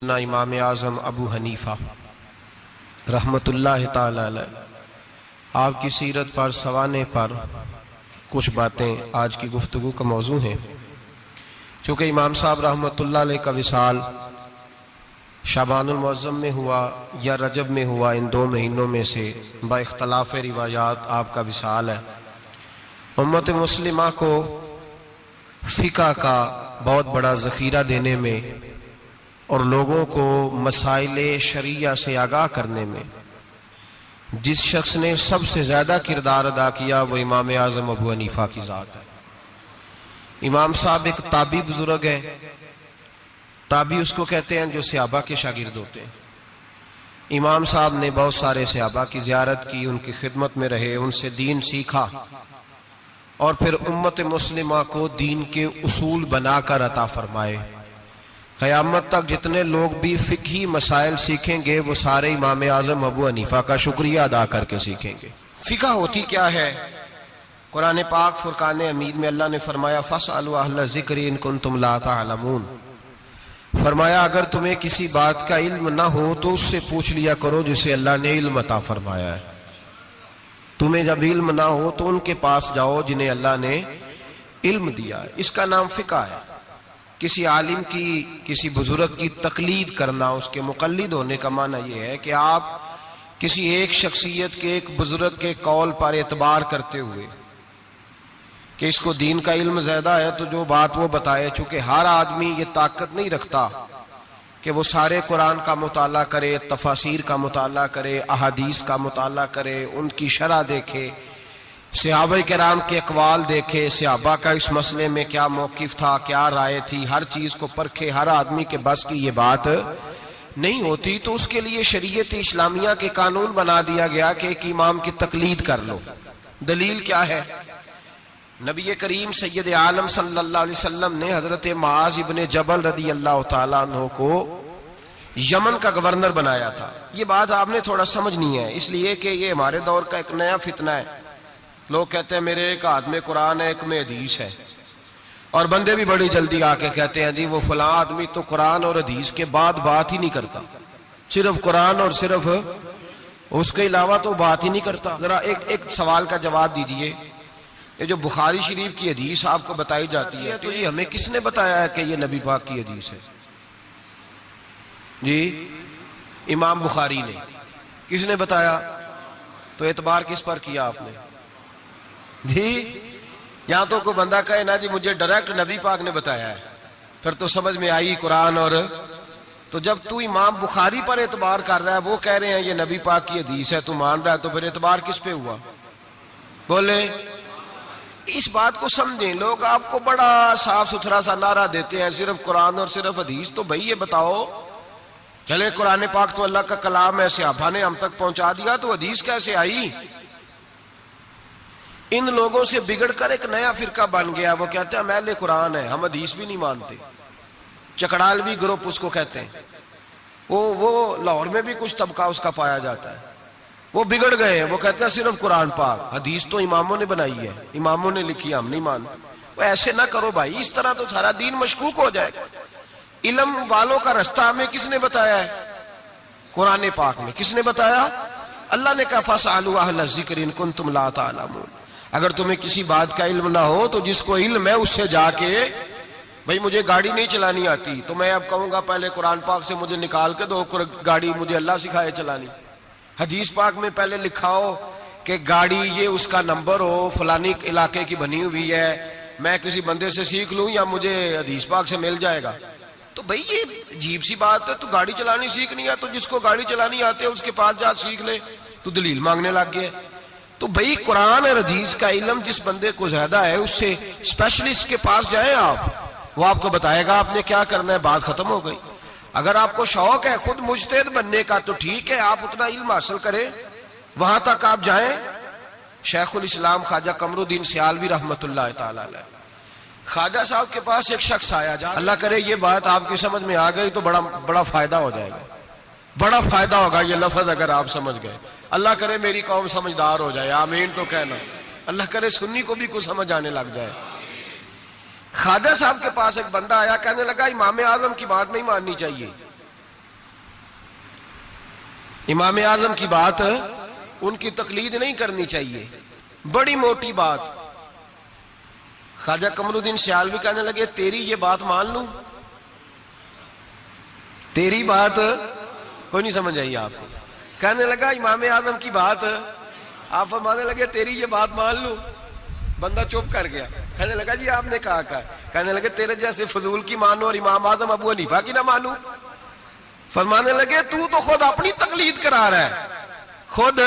امام اعظم ابو حنیفہ رحمۃ اللہ تعالی علیہ، آپ کی سیرت پر سوانح پر کچھ باتیں آج کی گفتگو کا موضوع ہیں۔ چونکہ امام صاحب رحمۃ اللہ علیہ کا وصال شعبان المعظم میں ہوا یا رجب میں ہوا، ان دو مہینوں میں سے با اختلاف روایات آپ کا وصال ہے۔ امت مسلمہ کو فقہ کا بہت بڑا ذخیرہ دینے میں اور لوگوں کو مسائل شرعیہ سے آگاہ کرنے میں جس شخص نے سب سے زیادہ کردار ادا کیا وہ امام اعظم ابو حنیفہ کی ذات ہے۔ امام صاحب ایک تابعی بزرگ ہے، تابعی اس کو کہتے ہیں جو صحابہ کے شاگرد ہوتے ہیں۔ امام صاحب نے بہت سارے صحابہ کی زیارت کی، ان کی خدمت میں رہے، ان سے دین سیکھا اور پھر امت مسلمہ کو دین کے اصول بنا کر عطا فرمائے۔ قیامت تک جتنے لوگ بھی فقہی مسائل سیکھیں گے وہ سارے امام اعظم ابو حنیفہ کا شکریہ ادا کر کے سیکھیں گے۔ فقہ ہوتی کیا ہے؟ قرآن پاک فرقان حمید میں اللہ نے فرمایا فَاسْأَلُوا أَهْلَ الذِّكْرِ إِن كُنتُمْ لَا تَعْلَمُونَ، فرمایا اگر تمہیں کسی بات کا علم نہ ہو تو اس سے پوچھ لیا کرو جسے اللہ نے علم عطا فرمایا ہے۔ تمہیں جب علم نہ ہو تو ان کے پاس جاؤ جنہیں اللہ نے علم دیا ہے۔ اس کا نام فقہ ہے۔ کسی عالم کی، کسی بزرگ کی تقلید کرنا، اس کے مقلد ہونے کا معنی یہ ہے کہ آپ کسی ایک شخصیت کے، ایک بزرگ کے قول پر اعتبار کرتے ہوئے کہ اس کو دین کا علم زیادہ ہے تو جو بات وہ بتائے، چونکہ ہر آدمی یہ طاقت نہیں رکھتا کہ وہ سارے قرآن کا مطالعہ کرے، تفاسیر کا مطالعہ کرے، احادیث کا مطالعہ کرے، ان کی شرح دیکھے، صحابہ کرام کے اقوال دیکھے، صحابہ کا اس مسئلے میں کیا موقف تھا، کیا رائے تھی، ہر چیز کو پرکھے۔ ہر آدمی کے بس کی یہ بات نہیں ہوتی، تو اس کے لیے شریعت اسلامیہ کے قانون بنا دیا گیا کہ ایک امام کی تقلید کر لو۔ دلیل کیا ہے؟ نبی کریم سید عالم صلی اللہ علیہ وسلم نے حضرت معاذ ابن جبل رضی اللہ تعالیٰ عنہ کو یمن کا گورنر بنایا تھا۔ یہ بات آپ نے تھوڑا سمجھنی ہے، اس لیے کہ یہ ہمارے دور کا ایک نیا فتنہ ہے۔ لوگ کہتے ہیں میرے ایک ہاتھ میں قرآن ہے، ایک میں حدیث ہے، اور بندے بھی بڑی جلدی آ کے کہتے ہیں جی وہ فلاں آدمی تو قرآن اور حدیث کے بعد بات ہی نہیں کرتا، صرف قرآن اور صرف اس کے علاوہ تو بات ہی نہیں کرتا۔ ذرا ایک سوال کا جواب دیجئے، یہ جو بخاری شریف کی حدیث آپ کو بتائی جاتی ہے تو یہ ہمیں کس نے بتایا ہے کہ یہ نبی پاک کی حدیث ہے؟ جی امام بخاری نے۔ کس نے بتایا؟ تو اعتبار کس پر کیا آپ نے؟ جی یہاں تو کوئی بندہ کہے نا جی مجھے ڈائریکٹ نبی پاک نے بتایا ہے، پھر تو سمجھ میں آئی قرآن۔ اور تو جب تو امام بخاری پر اعتبار کر رہا ہے، وہ کہہ رہے ہیں یہ نبی پاک کی حدیث ہے، تو مان رہا ہے، تو پھر اعتبار کس پہ ہوا؟ بولے اس بات کو سمجھیں۔ لوگ آپ کو بڑا صاف ستھرا سا نعرہ دیتے ہیں صرف قرآن اور صرف حدیث، تو بھئی یہ بتاؤ چلے قرآن پاک تو اللہ کا کلام ہے، صحابہ نے ہم تک پہنچا دیا، تو حدیث کیسے آئی؟ ان لوگوں سے بگڑ کر ایک نیا فرقہ بن گیا، وہ کہتے ہیں ہم اہل قرآن ہیں، ہم حدیث بھی نہیں مانتے۔ چکڑالوی گروپ اس کو کہتے ہیں۔ وہ لاہور میں بھی کچھ طبقہ اس کا پایا جاتا ہے، وہ بگڑ گئے ہیں، وہ کہتے ہیں صرف قرآن پاک، حدیث تو اماموں نے بنائی ہے، اماموں نے لکھی ہے، ہم نہیں مانتے۔ وہ ایسے نہ کرو بھائی، اس طرح تو سارا دین مشکوک ہو جائے گا۔ علم والوں کا رستہ ہمیں کس نے بتایا ہے؟ قرآن پاک میں۔ کس نے بتایا؟ اللہ نے کہا فَاسْأَلُوا أَهْلَ الذِّكْرِ إِن كُنتُمْ لَا تَعْلَمُونَ۔ اگر تمہیں کسی بات کا علم نہ ہو تو جس کو علم ہے اس سے جا کے، بھئی مجھے گاڑی نہیں چلانی آتی تو میں اب کہوں گا پہلے قرآن پاک سے مجھے نکال کے دو گاڑی، مجھے اللہ سکھائے چلانی۔ حدیث پاک میں پہلے لکھا ہو کہ گاڑی یہ اس کا نمبر ہو، فلانی علاقے کی بنی ہوئی ہے، میں کسی بندے سے سیکھ لوں یا مجھے حدیث پاک سے مل جائے گا؟ تو بھئی یہ عجیب سی بات ہے۔ تو گاڑی چلانی سیکھنی ہے تو جس کو گاڑی چلانی آتے ہے اس کے پاس جا سیکھ لے، تو دلیل مانگنے لگ گئے۔ تو بھئی قرآن اور حدیث کا علم جس بندے کو زیادہ ہے اس سے اسپیشلسٹ کے پاس جائیں آپ، وہ آپ کو بتائے گا آپ نے کیا کرنا ہے، بات ختم ہو گئی۔ اگر آپ کو شوق ہے خود مجتہد بننے کا تو ٹھیک ہے، آپ اتنا علم حاصل کریں، وہاں تک آپ جائیں۔ شیخ الاسلام خواجہ قمر الدین سیالوی رحمۃ اللہ تعالی علیہ، خواجہ صاحب کے پاس ایک شخص آیا، اللہ کرے یہ بات آپ کی سمجھ میں آ گئی تو بڑا فائدہ ہو جائے گا، بڑا فائدہ ہوگا یہ لفظ اگر آپ سمجھ گئے۔ اللہ کرے میری قوم سمجھدار ہو جائے، آمین تو کہنا۔ اللہ کرے سنی کو بھی کچھ سمجھ آنے لگ جائے۔ خواجہ صاحب کے پاس ایک بندہ آیا، کہنے لگا امام اعظم کی بات نہیں ماننی چاہیے۔ امام اعظم کی بات ان کی تقلید نہیں کرنی چاہیے، بڑی موٹی بات۔ خواجہ قمر الدین سیالوی کہنے لگے تیری یہ بات مان لوں؟ تیری بات کوئی نہیں سمجھ آئی آپ کو؟ کہنے لگا امام اعظم کی بات، آپ فرمانے لگے تیری یہ بات مان لوں؟ بندہ چپ کر گیا، کہنے لگا جی آپ نے کہا کہنے لگے تیرے جیسے فضول کی مانو اور امام اعظم ابو حنیفہ کی نہ مانو؟ فرمانے لگے تو خود اپنی تقلید کرا رہا ہے۔ خود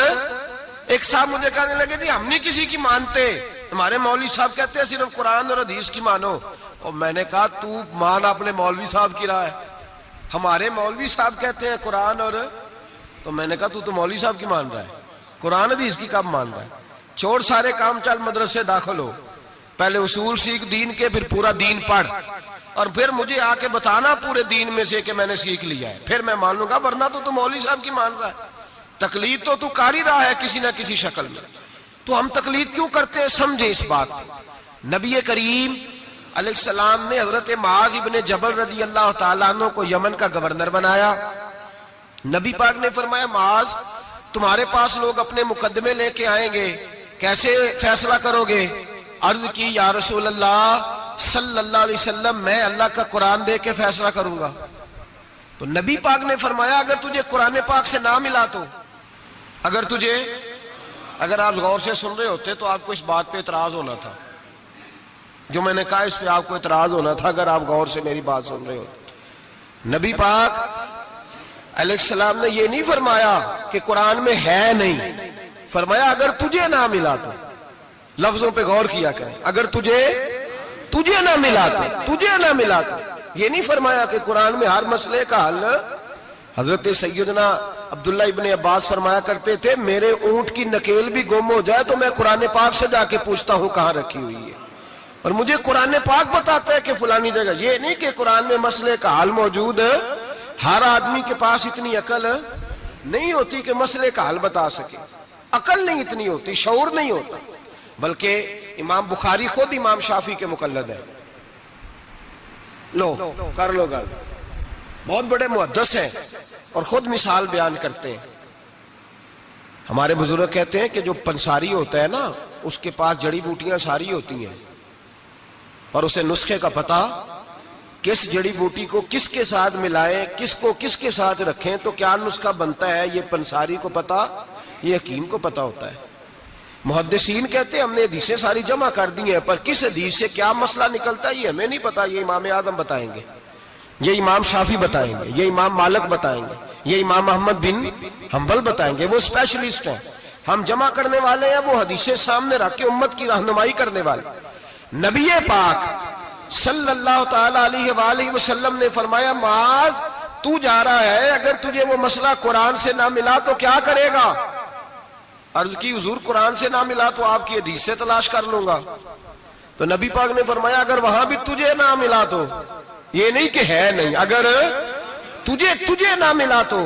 ایک صاحب مجھے کہنے لگے جی ہم نہیں کسی کی مانتے، ہمارے مولوی صاحب کہتے ہیں صرف قرآن اور حدیث کی مانو۔ اور میں نے کہا تو مان اپنے مولوی صاحب کی رائے، ہمارے مولوی صاحب کہتے ہیں قرآن اور، تو میں نے کہا تو مولوی صاحب کی مان رہا ہے، قرآن حدیث کی کب مان رہا ہے؟ چھوڑ سارے کام، چل مدرسے داخل ہو، پہلے اصول سیکھ دین کے، پھر پورا دین پڑھ، اور پھر مجھے آ کے بتانا پورے دین میں سے کہ میں نے سیکھ لیا ہے، پھر میں مان لوں گا، ورنہ تو مولوی صاحب کی مان رہا ہے۔ تقلید تو کر ہی رہا ہے کسی نہ کسی شکل میں، تو ہم تقلید کیوں کرتے ہیں؟ سمجھے اس بات کو۔ نبی کریم علیہ السلام نے حضرت معاذ ابن جبل رضی اللہ تعالیٰ عنہ کو یمن کا گورنر بنایا۔ نبی پاک نے فرمایا معاذ تمہارے پاس لوگ اپنے مقدمے لے کے آئیں گے، کیسے فیصلہ کرو گے؟ عرض کی یا رسول اللہ صلی اللہ علیہ وسلم میں اللہ کا قرآن دے کے فیصلہ کروں گا۔ تو نبی پاک نے فرمایا اگر تجھے قرآن پاک سے نہ ملا تو، اگر آپ غور سے سن رہے ہوتے تو آپ کو اس بات پہ اعتراض ہونا تھا، جو میں نے کہا اس پہ آپ کو اعتراض ہونا تھا اگر آپ غور سے میری بات سن رہے ہوتے۔ نبی پاک علیہ السلام نے یہ نہیں فرمایا کہ قرآن میں ہے نہیں، فرمایا اگر تجھے نہ ملا تو۔ لفظوں پہ غور کیا کریں، اگر تجھے نہ ملا تو، یہ نہیں فرمایا کہ قرآن میں ہر مسئلے کا حل۔ حضرت سیدنا عبداللہ ابن عباس فرمایا کرتے تھے میرے اونٹ کی نکیل بھی گم ہو جائے تو میں قرآن پاک سے جا کے پوچھتا ہوں کہاں رکھی ہوئی ہے، اور مجھے قرآن پاک بتاتا ہے کہ فلانی جگہ۔ یہ نہیں کہ قرآن میں مسئلے کا حل موجود ہے، ہر آدمی کے پاس اتنی عقل نہیں ہوتی کہ مسئلے کا حل بتا سکے، عقل نہیں اتنی ہوتی، شعور نہیں ہوتا۔ بلکہ امام بخاری خود امام شافعی کے مقلد ہے، لو کر لو گل، بہت بڑے محدث ہیں اور خود مثال بیان کرتے ہیں۔ ہمارے بزرگ کہتے ہیں کہ جو پنساری ہوتا ہے نا اس کے پاس جڑی بوٹیاں ساری ہوتی ہیں، پر اسے نسخے کا پتہ، کس جڑی بوٹی کو کس کے ساتھ ملائیں، کس کو کس کے ساتھ رکھیں تو کیا نسخہ بنتا ہے، یہ پنساری کو پتہ، یہ حکیم کو پتہ ہوتا ہے۔ محدثین کہتے ہیں ہم نے حدیثیں ساری جمع کر دی ہیں، پر کس حدیث سے کیا مسئلہ نکلتا ہے یہ ہمیں نہیں پتا، یہ امام اعظم بتائیں گے، یہ امام شافعی بتائیں گے، یہ امام مالک بتائیں گے، یہ امام احمد بن حنبل بتائیں گے، وہ اسپیشلسٹ ہیں۔ ہم جمع کرنے والے ہیں، وہ حدیثیں سامنے رکھ کے امت کی رہنمائی کرنے والے۔ نبی پاک صلی اللہ تعالی علیہ وآلہ وسلم نے فرمایا معاذ تو جا رہا ہے، اگر تجھے وہ مسئلہ قرآن سے نہ ملا تو کیا کرے گا؟ عرض کی حضور قرآن سے نہ ملا تو آپ کی حدیث سے تلاش کر لوں گا۔ تو نبی پاک نے فرمایا اگر وہاں بھی تجھے نہ ملا تو، یہ نہیں کہ ہے نہیں، اگر تجھے نہ ملا تو،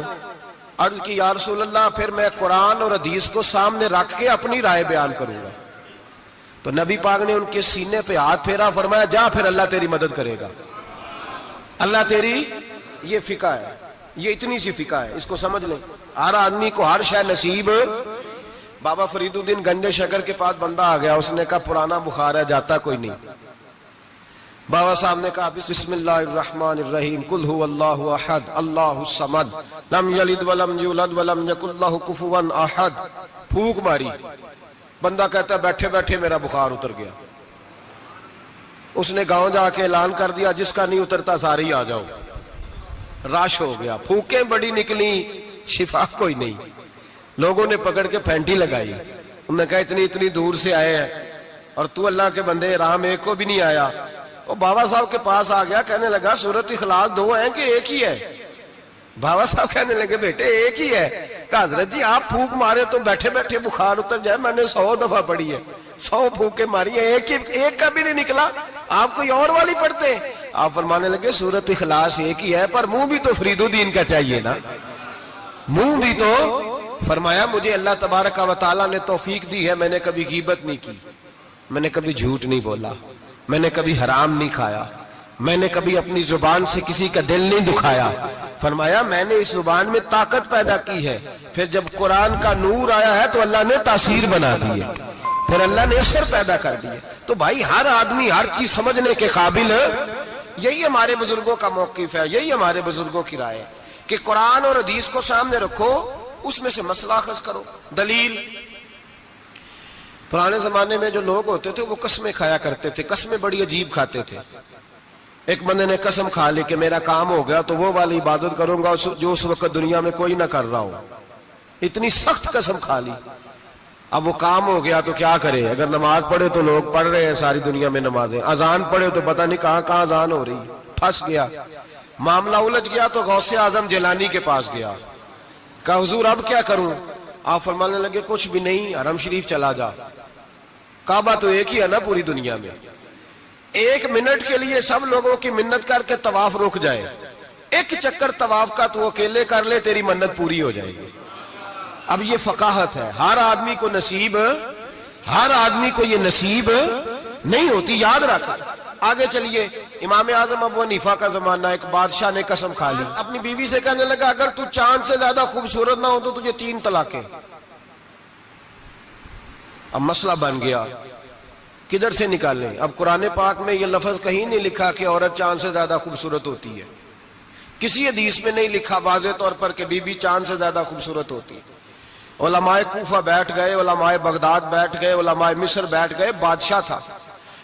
عرض کی یا رسول اللہ پھر میں قرآن اور حدیث کو سامنے رکھ کے اپنی رائے بیان کروں گا۔ تو نبی پاک نے ان کے سینے پہ ہاتھ پھیرا، فرمایا جا پھر اللہ تیری مدد کرے گا، اللہ تیری، یہ فقہ ہے، یہ اتنی سی فقہ ہے، اس کو سمجھ لیں۔ ہر آدمی کو ہر شے نصیب۔ بابا فرید الدین گنجے شکر کے پاس بندہ آ گیا، اس نے کہا پرانا بخار ہے جاتا کوئی نہیں۔ بابا صاحب نے کہا بسم اللہ الرحمن الرحیم قل هو اللہ احد اللہ الصمد لم یلد ولم یولد ولم یکن لہ کفوا احد۔ پھونک ماری، بندہ کہتا ہے بیٹھے بیٹھے میرا بخار اتر گیا۔ اس نے گاؤں جا کے اعلان کر دیا جس کا نہیں اترتا سارے ہی آ جاؤ، رش ہو گیا، پھونکیں بڑی نکلی، شفا کوئی نہیں۔ لوگوں نے پکڑ کے پھینٹی لگائی، انہوں نے کہا اتنی دور سے آئے ہیں اور تو اللہ کے بندے رام ایک کو بھی نہیں آیا۔ وہ بابا صاحب کے پاس آ گیا، کہنے لگا سورۃ اخلاص دو ہیں کہ ایک ہی ہے؟ بابا صاحب کہنے لگے بیٹے ایک ہی ہے۔ کہا حضرت جی آپ پھونک مارے تو بیٹھے بیٹھے بخار اتر جائے، میں نے 100 دفعہ پڑھی ہے، 100 پھونکیں ماری ہیں، ایک کا بھی نہیں نکلا، آپ کوئی اور والی پڑھتے؟ آپ فرمانے لگے سورۃ اخلاص ایک ہی ہے، پر منہ بھی تو فرید الدین کا چاہیے نا، منہ بھی تو۔ فرمایا مجھے اللہ تبارک و تعالیٰ نے توفیق دی ہے، میں نے کبھی غیبت نہیں کی، میں نے کبھی جھوٹ نہیں بولا، میں نے کبھی حرام نہیں کھایا، میں نے کبھی اپنی زبان سے کسی کا دل نہیں دکھایا، فرمایا میں نے اس زبان میں طاقت پیدا کی ہے، پھر جب قرآن کا نور آیا ہے تو اللہ نے تاثیر بنا دی ہے، پھر اللہ نے اثر پیدا کر دی ہے۔ تو بھائی ہر آدمی ہر چیز سمجھنے کے قابل ہے۔ یہی ہمارے بزرگوں کا موقف ہے، یہی ہمارے بزرگوں کی رائے ہے کہ قرآن اور حدیث کو سامنے رکھو، اس میں سے مسئلہ اخذ کرو۔ دلیل، پرانے زمانے میں جو لوگ ہوتے تھے وہ قسمیں کھایا کرتے تھے، قسمیں بڑی عجیب کھاتے تھے۔ ایک بندے نے قسم کھا لی کہ میرا کام ہو گیا تو وہ والی عبادت کروں گا جو اس وقت دنیا میں کوئی نہ کر رہا ہو، اتنی سخت قسم کھا لی۔ اب وہ کام ہو گیا تو کیا کرے؟ اگر نماز پڑھے تو لوگ پڑھ رہے ہیں ساری دنیا میں نمازیں، اذان پڑھے تو پتہ نہیں کہاں کہاں اذان ہو رہی، پھنس گیا، معاملہ الجھ گیا تو غوث اعظم جیلانی کے پاس گیا، کہا حضور اب کیا کروں؟ آپ فرمانے لگے کچھ بھی نہیں، حرم شریف چلا جا، کعبہ تو ایک ہی ہے نا پوری دنیا میں، ایک منٹ کے لیے سب لوگوں کی منت کر کے طواف رک جائے، ایک چکر طواف کا تو اکیلے کر لے، تیری منت پوری ہو جائے گی۔ اب یہ فقاہت ہے، ہر آدمی کو یہ نصیب نہیں ہوتی، یاد رکھ۔ آگے چلیے، امام اعظم ابو حنیفہ کا زمانہ، ایک بادشاہ نے قسم کھا لی، اپنی بیوی سے کہنے لگا اگر تو چاند سے زیادہ خوبصورت نہ ہو تو تجھے 3 طلاقیں۔ اب مسئلہ بن گیا، کدھر سے نکالیں؟ اب قرآن پاک میں یہ لفظ کہیں نہیں لکھا کہ عورت چاند سے زیادہ خوبصورت ہوتی ہے، کسی حدیث میں نہیں لکھا واضح طور پر کہ بی بی چاند سے زیادہ خوبصورت ہوتی ہے۔ علماء کوفہ بیٹھ گئے، علماء بغداد بیٹھ گئے، علماء مصر بیٹھ گئے، بادشاہ تھا،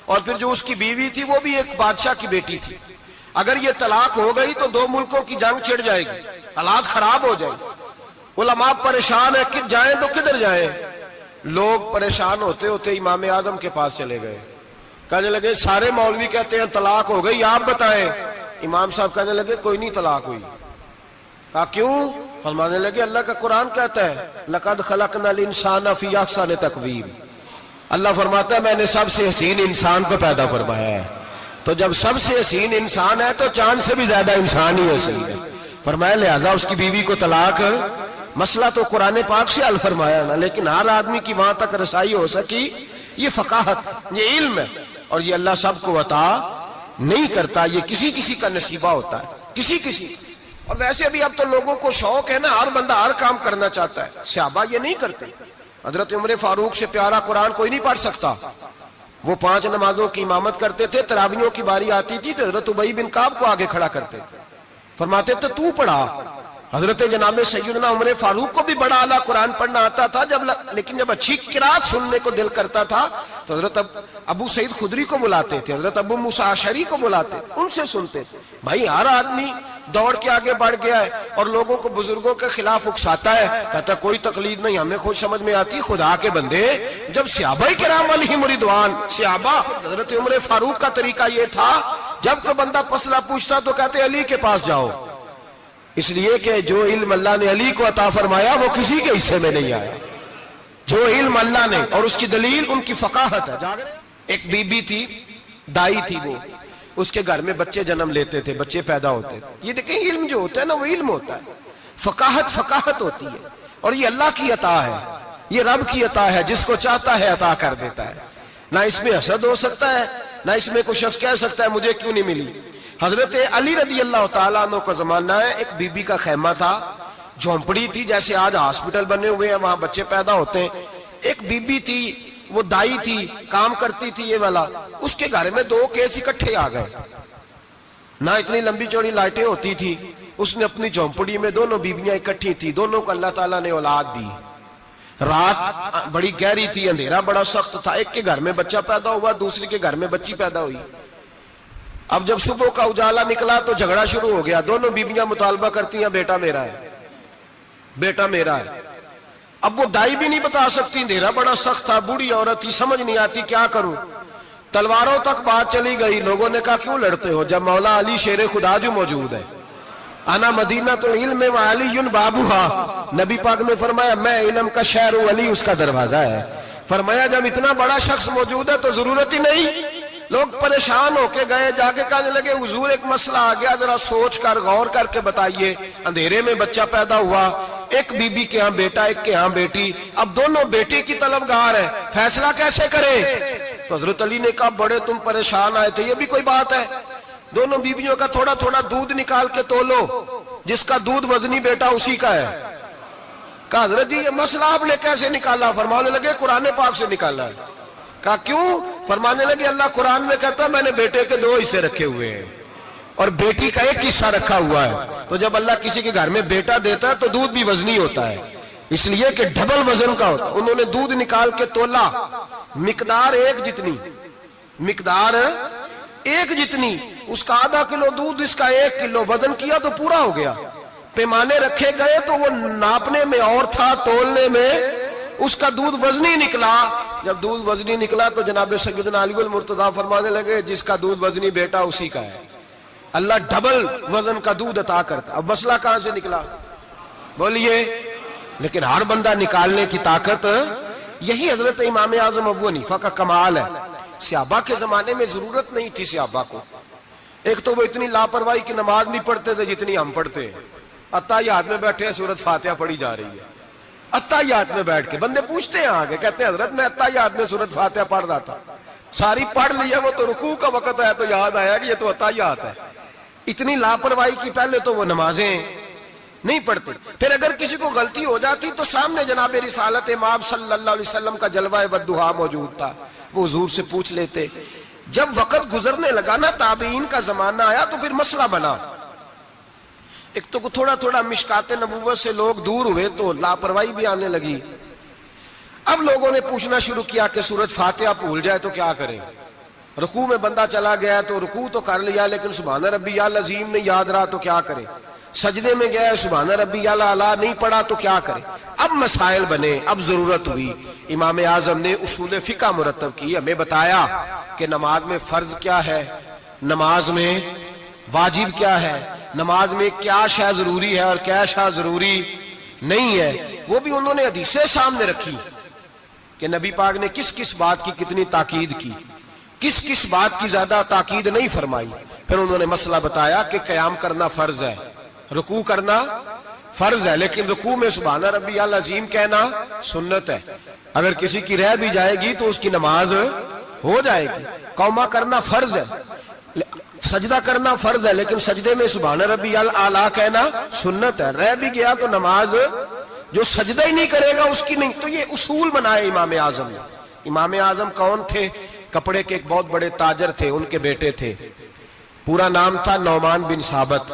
اور پھر جو اس کی بیوی تھی وہ بھی ایک بادشاہ کی بیٹی تھی، اگر یہ طلاق ہو گئی تو 2 ملکوں کی جنگ چھڑ جائے گی، حالات خراب ہو جائیں۔ علماء پریشان ہیں کہ جائیں تو کدھر جائیں؟ لوگ پریشان ہوتے ہوتے امام اعظم کے پاس چلے گئے، کہنے لگے سارے مولوی کہتے ہیں طلاق ہو گئی، آپ بتائیں۔ امام صاحب کہنے لگے کوئی نہیں طلاق ہوئی۔ کہا کیوں؟ فرمانے لگے اللہ کا قرآن کہتا ہے لَقَدْ خَلَقْنَا الْإِنسَانَ فِي أَحْسَنِ تَقْوِيمٍ، اللہ فرماتا ہے میں نے سب سے حسین انسان کو پیدا فرمایا ہے، تو جب سب سے حسین انسان ہے تو چاند سے بھی زیادہ انسان ہی حسین ہے، فرمایا لہذا اس کی بیوی کو طلاق۔ مسئلہ تو قرآن پاک سے حل فرمایا نا، لیکن ہر آدمی کی وہاں تک رسائی ہو سکی، یہ فقاہت، یہ علم ہے، اور یہ اللہ سب کو عطا نہیں کرتا، یہ کسی کسی کا نصیبہ ہوتا ہے، کسی۔ اور ویسے بھی اب تو لوگوں کو شوق ہے نا، ہر بندہ ہر کام کرنا چاہتا ہے، صحابہ یہ نہیں کرتے۔ حضرت عمر فاروق سے پیارا قرآن کوئی نہیں پڑھ سکتا، وہ 5 نمازوں کی امامت کرتے تھے، تراویحوں کی باری آتی تھی تو حضرت ابی بن کعب کو آگے کھڑا کرتے تھے، فرماتے تھے تو پڑھا۔ حضرت جناب سیدنا عمر فاروق کو بھی بڑا اعلیٰ قرآن پڑھنا آتا تھا، لیکن جب اچھی قرات سننے کو دل کرتا تھا تو حضرت ابو سعید خدری کو بلاتے تھے، حضرت ابو موسیٰ اشعری کو بلاتے، ان سے سنتے تھے۔ بھائی ہر آدمی دوڑ کے آگے بڑھ گیا ہے اور لوگوں کو بزرگوں کے خلاف اکساتا ہے، کہتا ہے کوئی تقلید نہیں، ہمیں خود سمجھ میں آتی۔ خدا کے بندے، جب صحابہ کرام علیہم رضوان، صحابہ، حضرت عمر فاروق کا طریقہ یہ تھا جب کوئی بندہ مسئلہ پوچھتا تو کہتے علی کے پاس جاؤ، اس لیے کہ جو علم اللہ نے علی کو عطا فرمایا وہ کسی کے حصے میں نہیں آیا، جو علم اللہ نے، اور اس کی دلیل ان کی فقاہت ہے۔ ایک بی بی تھی، دائی تھی، وہ اس کے گھر میں بچے جنم لیتے تھے، بچے پیدا ہوتے تھے۔ یہ دیکھیں علم جو ہوتا ہے نا وہ علم ہوتا ہے، فقاہت ہوتی ہے، اور یہ اللہ کی عطا ہے، یہ رب کی عطا ہے، جس کو چاہتا ہے عطا کر دیتا ہے۔ نہ اس میں حسد ہو سکتا ہے، نہ اس میں کوئی شخص کہہ سکتا ہے مجھے کیوں نہیں ملی۔ حضرت علی رضی اللہ تعالیٰ عنہ کا زمانہ ہے، ایک بی بی کا خیمہ تھا، جھونپڑی تھی، جیسے آج ہاسپٹل بنے ہوئے ہیں وہاں بچے پیدا ہوتے ہیں۔ ایک بی بی تھی، وہ دائی تھی، کام کرتی تھی یہ والا، اس کے گھر میں 2 کیس اکٹھے آ گئے، نہ اتنی لمبی چوڑی لائٹیں ہوتی تھی، اس نے اپنی جھونپڑی میں دونوں بیویاں اکٹھی تھی، دونوں کو اللہ تعالیٰ نے اولاد دی۔ رات بڑی گہری تھی، اندھیرا بڑا سخت تھا، ایک کے گھر میں بچہ پیدا ہوا، دوسری کے گھر میں بچی پیدا ہوئی۔ اب جب صبح کا اجالا نکلا تو جھگڑا شروع ہو گیا، دونوں بیویاں مطالبہ کرتی ہیں بیٹا میرا ہے، بیٹا میرا ہے۔ اب وہ دائی بھی نہیں بتا سکتی، اندھیرا بڑا سخت تھا، بوڑھی عورت تھی، سمجھ نہیں آتی کیا کروں۔ تلواروں تک بات چلی گئی، لوگوں نے کہا کیوں لڑتے ہو جب مولا علی شیر خدا جو موجود ہے، انا مدینہ تو علم و علی بابوہا، نبی پاک نے فرمایا میں علم کا شہر ہوں، علی اس کا دروازہ ہے۔ فرمایا جب اتنا بڑا شخص موجود ہے تو ضرورت ہی نہیں۔ لوگ پریشان ہو کے گئے، جا کے کہنے لگے حضور ایک مسئلہ آ گیا، ذرا سوچ کر غور کر کے بتائیے۔ اندھیرے میں بچہ پیدا ہوا، ایک بی بی کے ہاں بیٹا، ایک کے ہاں بیٹی، اب دونوں بیٹی کی طلبگار ہیں، فیصلہ کیسے کریں؟ تو حضرت علی نے کہا بڑے تم پریشان آئے تھے، یہ بھی کوئی بات ہے؟ دونوں بیویوں کا تھوڑا تھوڑا دودھ نکال کے تولو، جس کا دودھ وزنی بیٹا اسی کا ہے. کہا حضرت جی یہ مسئلہ آپ نے کیسے نکالا؟ فرمانے لگے قرآن پاک سے نکالا ہے. کہا کیوں؟ فرمانے لگے اللہ قرآن میں کہتا ہے میں نے بیٹے کے 2 حصے رکھے ہوئے ہیں اور بیٹی کا 1 حصہ رکھا ہوا ہے. تو جب اللہ کسی کے گھر میں بیٹا دیتا ہے تو دودھ بھی وزنی ہوتا ہے، اس لیے کہ ڈبل وزن کا ہوتا ہے. انہوں نے دودھ نکال کے تولا، مقدار 1 جتنی، مقدار 1 جتنی، اس کا ½ کلو دودھ، اس کا 1 کلو، وزن کیا تو پورا ہو گیا. پیمانے رکھے گئے تو وہ ناپنے میں اور تھا، تولنے میں اس کا دودھ وزنی نکلا. جب دودھ وزنی نکلا تو جناب سیدنا علی المرتضیٰ فرمانے لگے جس کا دودھ وزنی بیٹا اسی کا ہے. اللہ ڈبل وزن کا دودھ عطا کرتا. اب مسئلہ کہاں سے نکلا بولیے؟ لیکن ہر بندہ نکالنے کی طاقت، یہی حضرت امام اعظم ابو حنیفہ کا کمال ہے. صحابہ کے زمانے میں ضرورت نہیں تھی صحابہ کو. ایک تو وہ اتنی لاپرواہی کی نماز نہیں پڑھتے تھے جتنی ہم پڑھتے ہیں. اتحیات میں بیٹھے ہیں، سورۃ فاتحہ پڑھی جا رہی ہے. اتحیات میں بیٹھ کے بندے پوچھتے ہیں آگے، کہتے ہیں حضرت میں اتحیات میں سورۃ فاتحہ پڑھ رہا تھا، ساری پڑھ لی ہے، وہ تو رکوع کا وقت ہے تو یاد آیا کہ یہ تو اتحیات ہے. اتنی لاپرواہی کی پہلے تو وہ نمازیں نہیں پڑھتے. پھر اگر کسی کو غلطی ہو جاتی تو سامنے جناب رسالت امام صلی اللہ علیہ وسلم کا جلوہ والضحیٰ موجود تھا، وہ حضور سے پوچھ لیتے. جب وقت گزرنے لگا نا، تابعین کا زمانہ آیا تو پھر مسئلہ بنا. ایک تو تھوڑا تھوڑا مشکات نبوت سے لوگ دور ہوئے تو لاپرواہی بھی آنے لگی. اب لوگوں نے پوچھنا شروع کیا کہ سورۃ فاتحہ بھول جائے تو کیا کریں؟ رکوع میں بندہ چلا گیا تو رکوع تو کر لیا لیکن سبحان ربی العظیم نہیں یاد رہا تو کیا کریں؟ سجدے میں گیا سبحان ربی الاعلیٰ نہیں پڑھا تو کیا کریں؟ اب مسائل بنے، اب ضرورت ہوئی. امام اعظم نے اصول فقہ مرتب کی، ہمیں بتایا کہ نماز میں فرض کیا ہے، نماز میں واجب کیا ہے، نماز میں کیا شے ضروری ہے اور کیا شے ضروری نہیں ہے. وہ بھی انہوں نے حدیثیں سامنے رکھی کہ نبی پاک نے کس کس بات کی کتنی تاکید کی، کس کس بات کی زیادہ تاکید نہیں فرمائی. پھر انہوں نے مسئلہ بتایا کہ قیام کرنا فرض ہے، رکوع کرنا فرض ہے، لیکن رکوع میں سبحان ربی العظیم کہنا سنت ہے. اگر کسی کی رہ بھی جائے گی تو اس کی نماز ہو جائے گی. قوما کرنا فرض ہے، سجدہ کرنا فرض ہے، لیکن سجدے میں سبحان ربی الاعلیٰ کہنا سنت ہے. رہ بھی گیا تو نماز، جو سجدہ ہی نہیں کرے گا اس کی نہیں. تو یہ اصول بنائے امام اعظم نے. امام اعظم کون تھے؟ کپڑے کے ایک بہت بڑے تاجر تھے، ان کے بیٹے تھے، پورا نام تھا نعمان بن ثابت.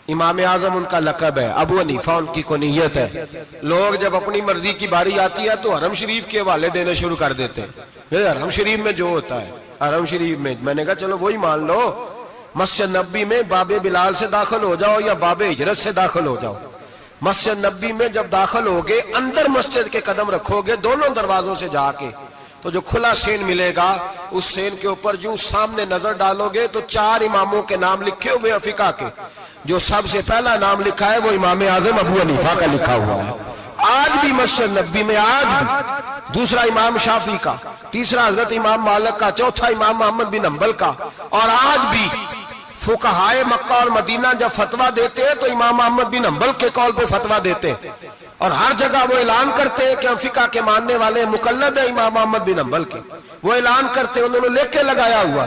امام اعظم ان کا لقب ہے، ابو حنیفہ ان کی کنیت ہے. لوگ جب اپنی مرضی کی باری آتی ہے تو حرم شریف کے حوالے دینے شروع کر دیتے ہیں. حرم شریف میں جو ہوتا ہے، حرم شریف میں نے کہا چلو وہی مان لو. مسجد نبی میں باب بلال سے داخل ہو جاؤ یا باب ہجرت سے داخل ہو جاؤ. مسجد نبی میں جب داخل ہوگے، اندر مسجد کے قدم رکھو گے دونوں دروازوں سے جا کے، تو جو کھلا سین ملے گا اس سین کے اوپر یوں سامنے نظر ڈالو گے تو 4 اماموں کے نام لکھے ہوئے فقہ کے. جو سب سے پہلا نام لکھا ہے وہ امام اعظم ابو حنیفہ کا لکھا ہوا ہے. آج بھی مسجد نبی میں، آج بھی. دوسرا امام شافعی کا، تیسرا حضرت امام مالک کا، چوتھا امام محمد بن حنبل کا. اور آج بھی فقہائے مکہ اور مدینہ جب فتویٰ دیتے ہیں تو امام محمد بن حنبل کے قول پہ فتویٰ دیتے ہیں. اور ہر جگہ وہ اعلان کرتے ہیں کہ ہم فقہ کے ماننے والے مقلد ہیں امام محمد بن حنبل کے. وہ اعلان کرتے ہیں، انہوں نے لکھ کے لگایا ہوا.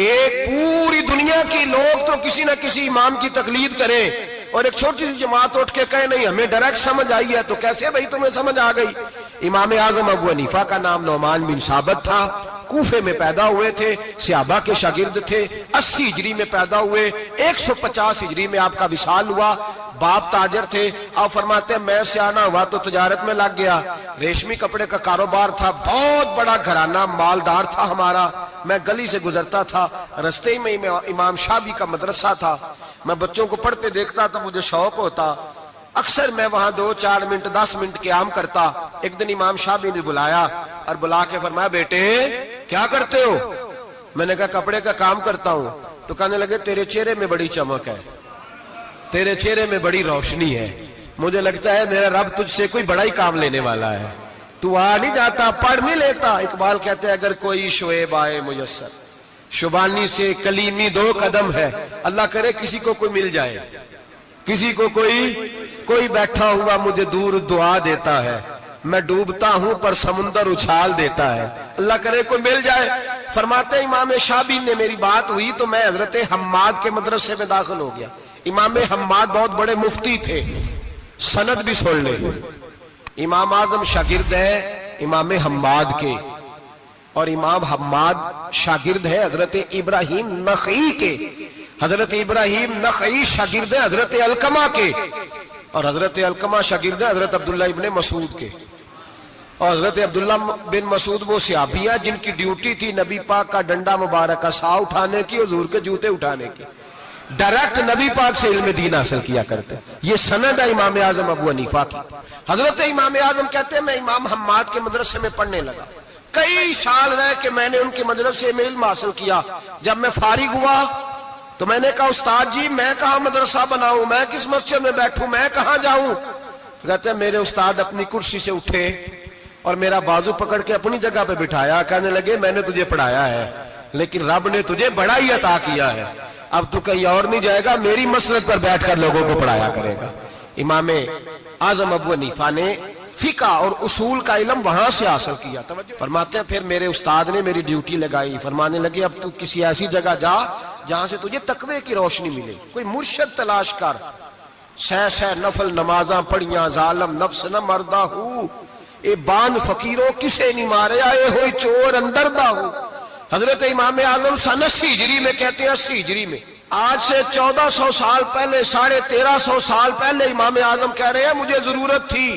ایک پوری دنیا کی لوگ تو کسی نہ کسی امام کی تقلید کریں اور ایک چھوٹی سی جماعت اٹھ کے کہے نہیں ہمیں ڈائریکٹ سمجھ آئی ہے. تو کیسے بھائی تمہیں سمجھ آ گئی؟ امام اعظم ابو حنیفہ کا نام نعمان بن ثابت تھا، کوفے میں پیدا ہوئے تھے، صحابہ کے شاگرد تھے. 80 ہجری میں پیدا ہوئے، 150 ہجری میں آپ کا وصال ہوا. باپ تاجر تھے. آپ فرماتے ہیں میں سیانا ہوا تو تجارت میں لگ گیا. ریشمی کپڑے کا کاروبار تھا، بہت بڑا گھرانہ مالدار تھا ہمارا. میں گلی سے گزرتا تھا، رستے میں امام شابی کا مدرسہ تھا. میں بچوں کو پڑھتے دیکھتا تو مجھے شوق ہوتا. اکثر میں وہاں 2-4 منٹ 10 منٹ قیام کرتا. ایک دن امام شابی نے بلایا اور بلا کے فرمایا بیٹے کیا کرتے ہو؟ میں نے کہا کپڑے کا کام کرتا ہوں. تو کہنے لگے تیرے چہرے میں بڑی چمک ہے، تیرے چہرے میں بڑی روشنی ہے، مجھے لگتا ہے میرا رب تجھ سے کوئی بڑا ہی کام لینے والا ہے. تو آ نہیں جاتا، پڑھ نہیں لیتا. اقبال کہتے ہیں اگر کوئی شعیب آئے میسر، شبانی سے کلیمی 2 قدم ہے. اللہ کرے کسی کو کوئی مل جائے، کسی کو کوئی بیٹھا ہوا مجھے دور دعا دیتا ہے. میں ڈوبتا ہوں پر سمندر اچھال دیتا ہے. اللہ کرے کوئی مل جائے. فرماتے امام شابی نے میری بات ہوئی تو میں حضرت حماد کے مدرسے میں داخل ہو گیا. امام حماد بہت بڑے مفتی تھے، سند بھی سن لے۔ امام اعظم شاگرد ہے امام حماد کے، اور امام حماد شاگرد ہے حضرت ابراہیم نخعی کے۔ حضرت ابراہیم نخعی شاگرد ہے حضرت علقمہ کے، اور حضرت علقمہ شاگرد ہے حضرت عبداللہ ابن مسعود کے۔ اور حضرت عبداللہ بن مسعود وہ صحابی ہیں جن کی ڈیوٹی تھی نبی پاک کا ڈنڈا مبارک کا سا اٹھانے کی، حضور کے جوتے اٹھانے کی، ڈائریکٹ نبی پاک سے علم دین حاصل کیا کرتے۔ یہ سند ہے امام اعظم ابو حنیفہ کی۔ حضرت امام اعظم کہتے ہیں میں امام حماد کے مدرسے میں پڑھنے لگا، کئی سال رہ کے میں نے ان کے مدرسے میں علم حاصل کیا۔ جب میں فارغ ہوا تو میں نے کہا استاد جی میں کہاں مدرسہ بناؤں، میں کس مسجد میں بیٹھوں، میں کہاں جاؤں؟ کہتے ہیں میرے استاد اپنی کرسی سے اٹھے اور میرا بازو پکڑ کے اپنی جگہ پہ بٹھایا، کہنے لگے میں نے تجھے پڑھایا ہے لیکن رب نے تجھے بڑا ہی عطا کیا ہے، اب تو کہیں اور نہیں جائے گا، میری مسجد پر بیٹھ کر لوگوں کو پڑھایا کرے گا۔ امام اعظم ابو حنیفہ نے فقہ اور اصول کا علم وہاں سے حاصل کیا۔ فرماتے ہیں پھر میرے استاد نے میری ڈیوٹی لگائی، فرمانے لگے اب تو کسی ایسی جگہ جا جہاں سے تجھے تقوی کی روشنی ملے، کوئی مرشد تلاش کر، سہ نفل نمازاں پڑھیاں، ظالم نفس نہ مردہ ہو، اے باند فقیروں کسے نہیں مارے، آئے ہوئی چور اندر دا ہو۔ حضرت امام اعظم سن 80 ہجری میں کہتے ہیں، 80 ہجری میں، آج سے 1400 سال پہلے، 1350 سال پہلے امام اعظم کہہ رہے ہیں مجھے ضرورت تھی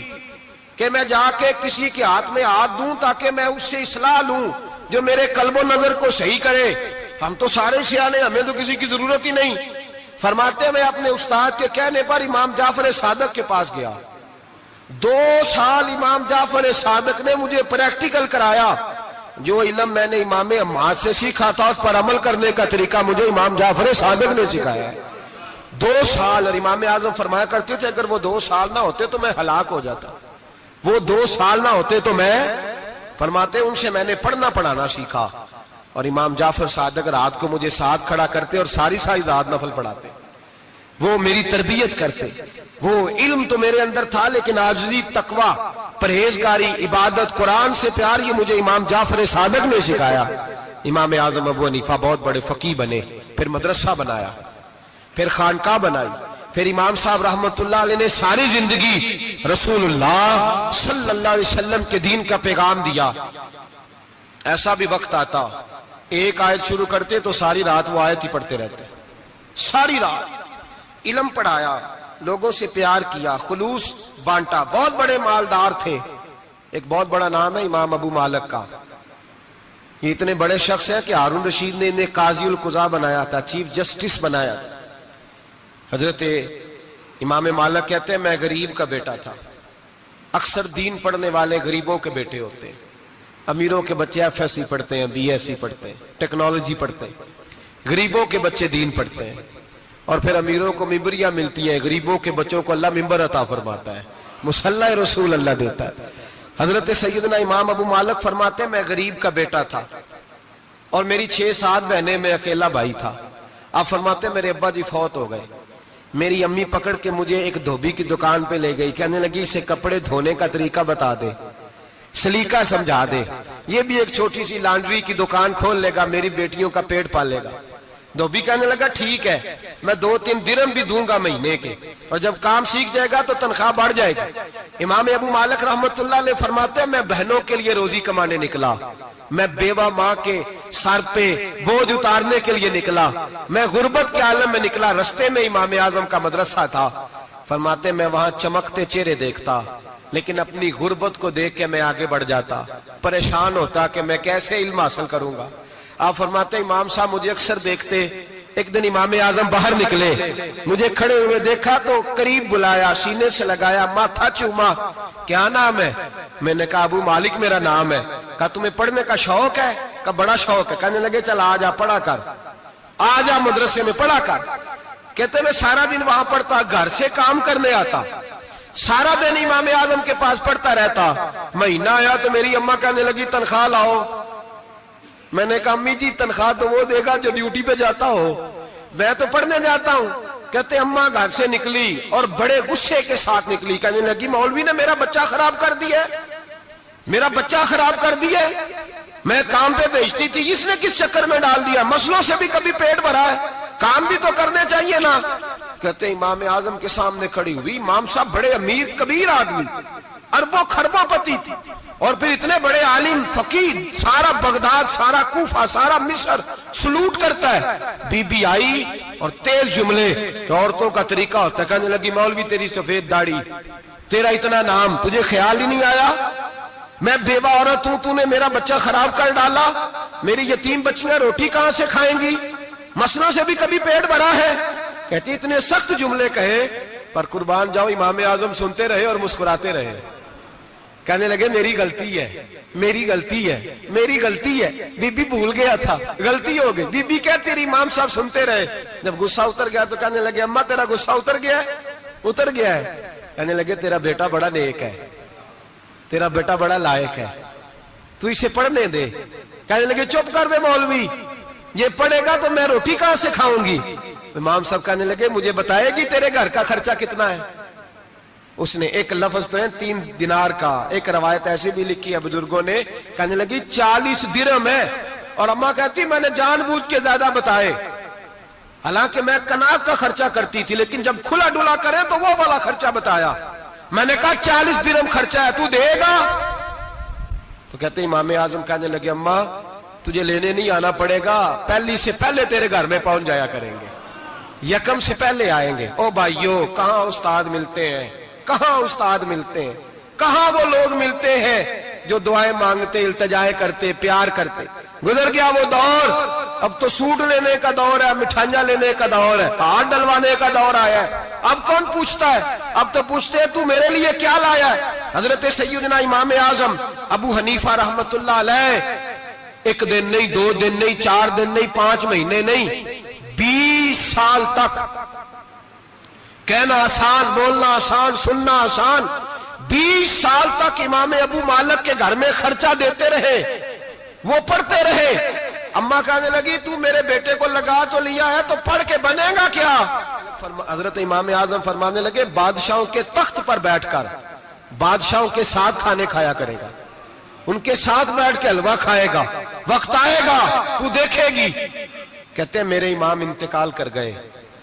کہ میں جا کے کسی کے ہاتھ میں ہاتھ دوں تاکہ میں اس سے اصلاح لوں جو میرے قلب و نظر کو صحیح کرے۔ ہم تو سارے سیانے، ہمیں تو کسی کی ضرورت ہی نہیں۔ فرماتے ہیں میں اپنے استاد کے کہنے پر امام جعفر صادق کے پاس گیا، 2 سال امام جعفر صادق نے مجھے پریکٹیکل کرایا، جو علم میں نے امام حماد سے سیکھا تھا اس پر عمل کرنے کا طریقہ مجھے امام جعفر صادق نے سکھایا ہے۔ 2 سال، اور امام اعظم فرمایا کرتے تھے اگر وہ 2 سال نہ ہوتے تو میں ہلاک ہو جاتا، وہ 2 سال نہ ہوتے تو میں، فرماتے ان سے میں نے پڑھنا پڑھانا سیکھا۔ اور امام جعفر صادق رات کو مجھے ساتھ کھڑا کرتے اور ساری رات نفل پڑھاتے، وہ میری تربیت کرتے۔ وہ علم تو میرے اندر تھا لیکن عاجزی، تقوی، پرہیزگاری، عبادت، قرآن سے پیار، یہ مجھے امام جعفر صادق نے سکھایا۔ امام اعظم ابو حنیفہ بہت بڑے فقیہ بنے، پھر مدرسہ بنایا، پھر خانقاہ بنائی، پھر امام صاحب رحمت اللہ علیہ نے ساری زندگی رسول اللہ صلی اللہ علیہ وسلم کے دین کا پیغام دیا۔ ایسا بھی وقت آتا ایک آیت شروع کرتے تو ساری رات وہ آیت ہی پڑھتے رہتے، ساری رات علم پڑھایا، لوگوں سے پیار کیا، خلوص بانٹا، بہت بڑے مالدار تھے۔ ایک بہت بڑا نام ہے امام ابو مالک کا، یہ اتنے بڑے شخص ہیں کہ ہارون رشید نے انہیں قاضی القضاء بنایا تھا، چیف جسٹس بنایا تھا۔ حضرت امام مالک کہتے ہیں میں غریب کا بیٹا تھا، اکثر دین پڑھنے والے غریبوں کے بیٹے ہوتے ہیں، امیروں کے بچے ایف ایس سی پڑھتے ہیں، بی ایس سی پڑھتے ہیں، ٹیکنالوجی پڑھتے ہیں، غریبوں کے بچے دین پڑھتے ہیں، اور پھر امیروں کو ممبریاں ملتی ہیں، غریبوں کے بچوں کو اللہ ممبر عطا فرماتا ہے، مصلی رسول اللہ دیتا ہے۔ حضرت سیدنا امام ابو مالک فرماتے ہیں میں غریب کا بیٹا تھا اور میری 6-7 بہنیں، میں اکیلا بھائی تھا۔ آپ فرماتے ہیں میرے ابا جی فوت ہو گئے، میری امی پکڑ کے مجھے ایک دھوبی کی دکان پہ لے گئی، کہنے لگی اسے کپڑے دھونے کا طریقہ بتا دے، سلیقہ سمجھا دے، یہ بھی ایک چھوٹی سی لانڈری کی دکان کھول لے گا، میری بیٹیوں کا پیٹ پالے گا۔ دھوبی کہنے لگا ٹھیک ہے، میں 2-3 درہم بھی دوں گا مہینے کے، اور جب کام سیکھ جائے گا تو تنخواہ بڑھ جائے گی۔ امام ابو مالک رحمت اللہ علیہ فرماتے ہیں میں بہنوں کے لیے روزی کمانے نکلا، میں بیوہ ماں کے سر پہ بوجھ اتارنے کے لیے نکلا، میں غربت کے عالم میں نکلا۔ رستے میں امام اعظم کا مدرسہ تھا، فرماتے میں وہاں چمکتے چہرے دیکھتا، لیکن اپنی غربت کو دیکھ کے میں آگے بڑھ جاتا، پریشان ہوتا کہ میں کیسے علم حاصل کروں گا۔ آپ فرماتے امام صاحب مجھے اکثر دیکھتے، ایک دن امام اعظم باہر نکلے، مجھے کھڑے ہوئے دیکھا تو قریب بلایا، سینے سے لگایا، ماتھا چوما، کیا نام ہے؟ میں نے کہا ابو مالک میرا نام ہے۔ کہا تمہیں پڑھنے کا شوق ہے؟ کہا بڑا شوق ہے۔ کہنے لگے چل آ جا پڑھا کر، آ جا مدرسے میں پڑھا کر۔ کہتے میں سارا دن وہاں پڑھتا، گھر سے کام کرنے آتا، سارا دن امام اعظم کے پاس پڑھتا رہتا۔ مہینہ آیا تو میری اماں کہنے لگی تنخواہ لاؤ۔ میں نے کہا امی جی تنخواہ تو وہ دے گا جو ڈیوٹی پہ جاتا ہو، میں تو پڑھنے جاتا ہوں۔ کہتے اماں گھر سے نکلی اور بڑے غصے کے ساتھ نکلی، کہنے لگی مولوی نے میرا بچہ خراب کر دیا، میرا بچہ خراب کر دیا، میں کام پہ بھیجتی تھی، اس نے کس چکر میں ڈال دیا، مسلوں سے بھی کبھی پیٹ بھرا ہے، کام بھی تو کرنے چاہیے نا۔ کہتے ہیں امام اعظم کے سامنے کھڑی ہوئی. امام صاحب بڑے امیر کبیر آدمی, اربوں خربوں پتی تھی, اور پھر اتنے بڑے عالم فقیر, سارا بغداد, سارا کوفہ, سارا مصر سلوٹ کرتا ہے. بی بی آئی اور تیز جملے, عورتوں کا طریقہ ہوتا ہے. کہنے لگی مولوی تیری سفید داڑھی, تیرا اتنا نام, تجھے خیال ہی نہیں آیا میں بیوہ عورت ہوں, تو نے میرا بچہ خراب کر ڈالا, میری یتیم بچیاں روٹی کہاں سے کھائیں گی, مسلوں سے بھی کبھی پیٹ بھرا ہے. کہتی اتنے سخت جملے کہے, پر قربان جاؤ امام اعظم سنتے رہے اور مسکراتے رہے. کہنے لگے میری غلطی ہے, میری غلطی ہے, میری غلطی ہے. بی بی بھول گیا تھا, غلطی ہو گئی. بی بی کہتی رہی, امام صاحب سنتے رہے. جب غصہ اتر گیا تو کہنے لگے اماں تیرا غصہ اتر گیا ہے؟ اتر گیا ہے. کہنے لگے تیرا بیٹا بڑا نیک ہے, تیرا بیٹا بڑا لائق ہے, تو اسے پڑھنے دے. کہنے لگے چپ کر بے مولوی, یہ پڑھے گا تو میں روٹی کہاں سے کھاؤں گی. امام صاحب کہنے لگے مجھے بتائے گی تیرے گھر کا خرچہ کتنا ہے. اس نے ایک لفظ تو ہے 3 دینار کا, ایک روایت ایسی بھی لکھی ہے بزرگوں نے, کہنے لگی 40 درہم ہے. اور اماں کہتی میں نے جان بوجھ کے زیادہ بتائے, حالانکہ میں کناک کا خرچہ کرتی تھی, لیکن جب کھلا ڈلا کرے تو وہ والا خرچہ بتایا. میں نے کہا 40 درہم خرچہ ہے, تو دے گا؟ تو کہتے امام اعظم کہنے لگے اماں تجھے لینے نہیں آنا پڑے گا, پہلی سے پہلے تیرے گھر میں پہنچ جایا کریں گے, یکم سے پہلے آئیں گے. او بھائیو, کہاں استاد ملتے ہیں, کہاں استاد ملتے ہیں, کہاں وہ لوگ ملتے ہیں جو دعائیں مانگتے, التجائے کرتے, پیار کرتے. گزر گیا وہ دور, اب تو سوٹ لینے کا دور ہے, مٹھائیاں لینے کا دور ہے, ہاتھ ڈلوانے کا دور آیا ہے. اب کون پوچھتا ہے, اب تو پوچھتے ہیں تو میرے لیے کیا لایا ہے. حضرت سیدنا امام اعظم ابو حنیفہ رحمت اللہ علیہ 1 دن نہیں, 2 دن نہیں, 4 دن نہیں, 5 مہینے نہیں, 20 سال تک, کہنا آسان, بولنا آسان, سننا آسان, 20 سال تک امام ابو مالک کے گھر میں خرچہ دیتے رہے, وہ پڑھتے رہے. اماں کہنے لگی تو میرے بیٹے کو لگا تو لیا ہے, تو پڑھ کے بنے گا کیا. حضرت امام اعظم فرمانے لگے بادشاہوں کے تخت پر بیٹھ کر بادشاہوں کے ساتھ کھانے کھایا کرے گا, ان کے ساتھ بیٹھ کے حلوہ کھائے گا, وقت آئے گا تو دیکھے گی. کہتے ہیں میرے امام انتقال کر گئے,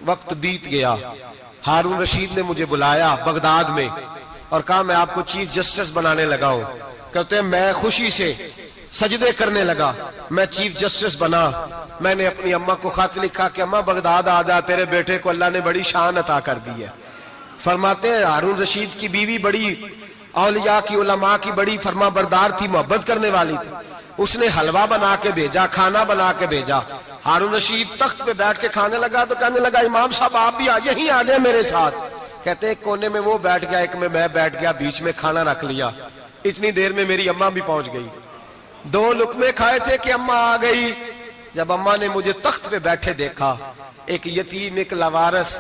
وقت بیت گیا. ہارون رشید نے مجھے بلایا بغداد میں اور کہا میں آپ کو چیف جسٹس بنانے لگا ہوں. کہتے ہیں میں خوشی سے سجدے کرنے لگا, میں چیف جسٹس بنا. میں نے اپنی اماں کو خط لکھا کہ اماں بغداد آ جا, تیرے بیٹے کو اللہ نے بڑی شان عطا کر دی ہے. فرماتے ہیں ہارون رشید کی بیوی بڑی اولیاء کی, علماء کی بڑی فرما بردار تھی, محبت کرنے والی تھی. اس نے حلوہ بنا کے بھیجا, کھانا بنا کے بھیجا. ہارون رشید تخت پہ بیٹھ کے کھانے لگا تو کہنے لگا امام صاحب آپ بھی یہیں آ جائیں میرے ساتھ. کہتے ایک کونے میں وہ بیٹھ گیا, ایک میں بیٹھ گیا, بیچ میں کھانا رکھ لیا. اتنی دیر میں میری اماں بھی پہنچ گئی. 2 لقمے کھائے تھے کہ اماں آ گئی. جب اماں نے مجھے تخت پہ بیٹھے دیکھا, ایک یتیم, ایک لاوارث,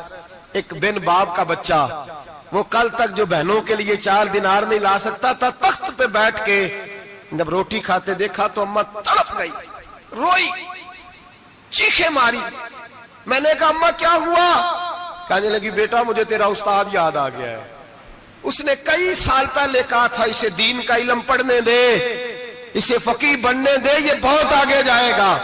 ایک بن باپ کا بچہ, وہ کل تک جو بہنوں کے لیے 4 دینار نہیں لا سکتا تھا, تخت پہ بیٹھ کے جب روٹی کھاتے دیکھا تو اماں تڑپ گئی, روئی, چیخیں ماری. میں نے کہا اماں کیا ہوا. کہنے لگی بیٹا مجھے تیرا استاد یاد آ گیا ہے, اس نے کئی سال پہلے کہا تھا اسے دین کا علم پڑھنے دے, اسے فقیہ بننے دے, یہ بہت آگے جائے گا.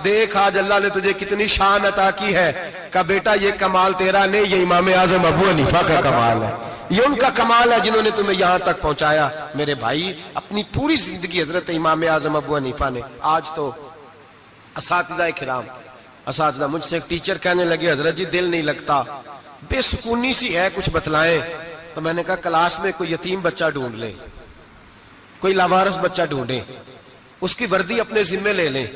دیکھ آج اللہ نے تجھے کتنی شان عطا کی ہے. کہا بیٹا یہ کمال تیرا نہیں, یہ امام اعظم ابو حنیفہ کا کمال ہے, یہ ان کا کمال ہے جنہوں نے تمہیں یہاں تک پہنچایا. میرے بھائی اپنی پوری زندگی حضرت امام اعظم ابو حنیفہ نے. آج تو اساتذہ کرام, اساتذہ مجھ سے ایک ٹیچر کہنے لگے حضرت جی دل نہیں لگتا, بے سکونی سی ہے, کچھ بتلائیں. تو میں نے کہا کلاس میں کوئی یتیم بچہ ڈھونڈ لیں, کوئی لاوارث بچہ ڈھونڈیں, اس کی وردی اپنے ذمے لے لیں,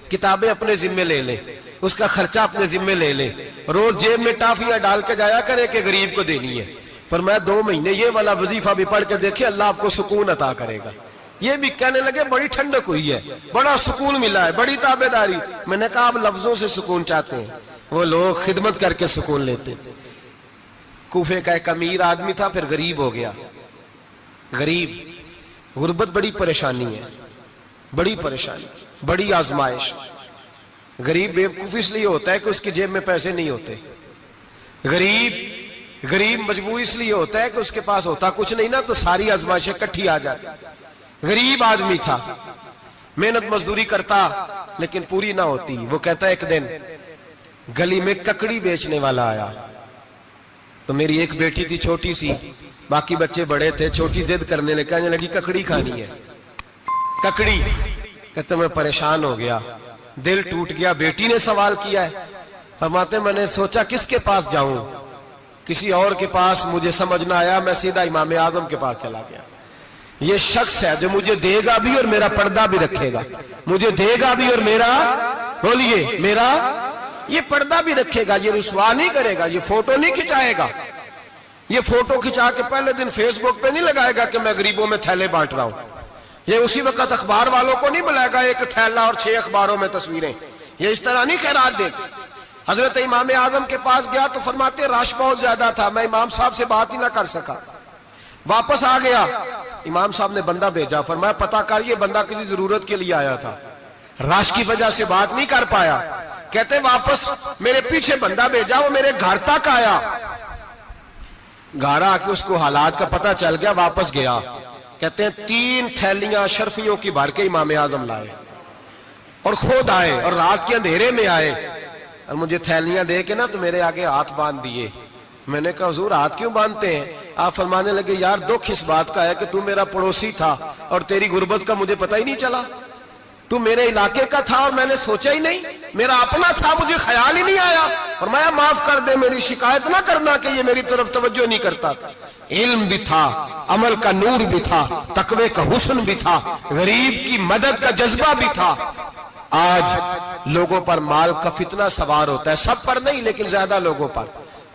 کتابیں اپنے ذمے لے لیں, اس کا خرچہ اپنے ذمے لے لیں, روز جیب میں ٹافیاں ڈال کے جایا کرے کہ غریب کو دینی ہے. فرمایا 2 مہینے یہ والا وظیفہ بھی پڑھ کے دیکھیں, اللہ آپ کو سکون عطا کرے گا. یہ بھی کہنے لگے بڑی ٹھنڈک ہوئی ہے, بڑا سکون ملا ہے, بڑی تابعداری. میں نے کہا آپ لفظوں سے سکون چاہتے ہیں, وہ لوگ خدمت کر کے سکون لیتے. کوفے کا ایک امیر آدمی تھا, پھر غریب ہو گیا. غریب, غربت بڑی پریشانی ہے, بڑی پریشانی, بڑی آزمائش. غریب بیوقوف اس لیے ہوتا ہے کہ اس کی جیب میں پیسے نہیں ہوتے. غریب مجبور اس لیے ہوتا ہے کہ اس کے پاس ہوتا کچھ نہیں نا, تو ساری آزمائشیں کٹھی آ جاتی. غریب آدمی تھا, محنت مزدوری کرتا لیکن پوری نہ ہوتی. وہ کہتا ایک دن گلی میں ککڑی بیچنے والا آیا, تو میری ایک بیٹی تھی چھوٹی سی، باقی بچے بڑے تھے، چھوٹی ضد کرنے لگی، کہنے لگی ککڑی کھانی ہے، ککڑی۔ کہتے میں پریشان ہو گیا، دل ٹوٹ گیا، بیٹی نے سوال کیا ہے۔ فرماتے میں نے سوچا کس کے پاس جاؤں، کسی اور کے پاس مجھے سمجھ نہ آیا، میں سیدھا امام اعظم کے پاس چلا گیا۔ یہ شخص ہے جو مجھے دے گا بھی اور میرا پردہ بھی رکھے گا، مجھے دے گا بھی اور میرا، بولیے، میرا یہ پردہ بھی رکھے گا، یہ رسوا نہیں کرے گا، یہ فوٹو نہیں کھچائے گا، یہ فوٹو کھچا کے پہلے دن فیس بک پہ نہیں لگائے گا کہ میں غریبوں میں تھیلے بانٹ رہا ہوں، یہ اسی وقت اخبار والوں کو نہیں بلائے گا ایک تھیلا اور 6 اخباروں میں تصویریں، یہ اس طرح نہیں خیرات دے گا۔ حضرت امام اعظم کے پاس گیا تو فرماتے رش بہت زیادہ تھا، میں امام صاحب سے بات ہی نہ کر سکا، واپس آ گیا۔ امام صاحب نے بندہ بھیجا، فرمایا پتہ کر یہ بندہ کسی ضرورت کے لیے آیا تھا، رش کی وجہ سے بات نہیں کر پایا۔ کہتے واپس میرے پیچھے بندہ بھیجا، وہ میرے گھر تک آیا، گھر آ کے اس کو حالات کا پتہ چل گیا، واپس گیا۔ کہتے ہیں 3 تھیلیاں شرفیوں کی بھر کے امام اعظم لائے اور خود آئے اور رات کے اندھیرے میں آئے اور مجھے تھیلیاں دے کے نا تو میرے آگے ہاتھ باندھ دیے۔ میں نے کہا حضور ہاتھ کیوں باندھتے ہیں؟ آپ فرمانے لگے یار دکھ اس بات کا ہے کہ تو میرا پڑوسی تھا اور تیری غربت کا مجھے پتہ ہی نہیں چلا، تو میرے علاقے کا تھا اور میں نے سوچا ہی نہیں، میرا اپنا تھا مجھے خیال ہی نہیں آیا، فرمایا معاف کر دے، میری شکایت نہ کرنا کہ یہ میری طرف توجہ نہیں کرتا۔ علم بھی تھا، عمل کا نور بھی تھا، تقوی کا حسن بھی تھا، غریب کی مدد کا جذبہ بھی تھا۔ آج لوگوں پر مال کا فتنہ سوار ہوتا ہے، سب پر نہیں لیکن زیادہ لوگوں پر،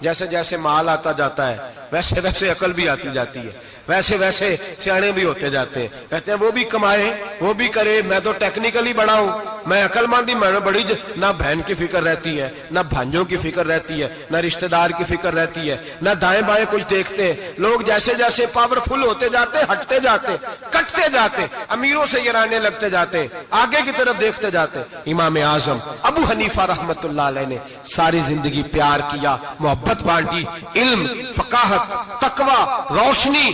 جیسے جیسے مال آتا جاتا ہے ویسے ویسے عقل بھی آتی جاتی ہے، ویسے ویسے سیانے بھی ہوتے جاتے ہیں، کہتے ہیں وہ بھی کمائے وہ بھی کرے، میں تو ٹیکنیکلی بڑا ہوں، میں عقل مندی، میں بڑی نہ بہن کی فکر رہتی ہے، نہ بھانجوں کی فکر رہتی ہے، نہ رشتہ دار کی فکر رہتی ہے، نہ دائیں بائیں کچھ دیکھتے ہیں۔ لوگ جیسے جیسے پاورفل ہوتے جاتے ہٹتے جاتے، کٹتے جاتے، امیروں سے گرانے لگتے جاتے، آگے کی طرف دیکھتے جاتے۔ امام اعظم ابو حنیفہ رحمت اللہ علیہ نے ساری زندگی پیار کیا، محبت بانٹی، علم، فقاہت، تقوی، روشنی۔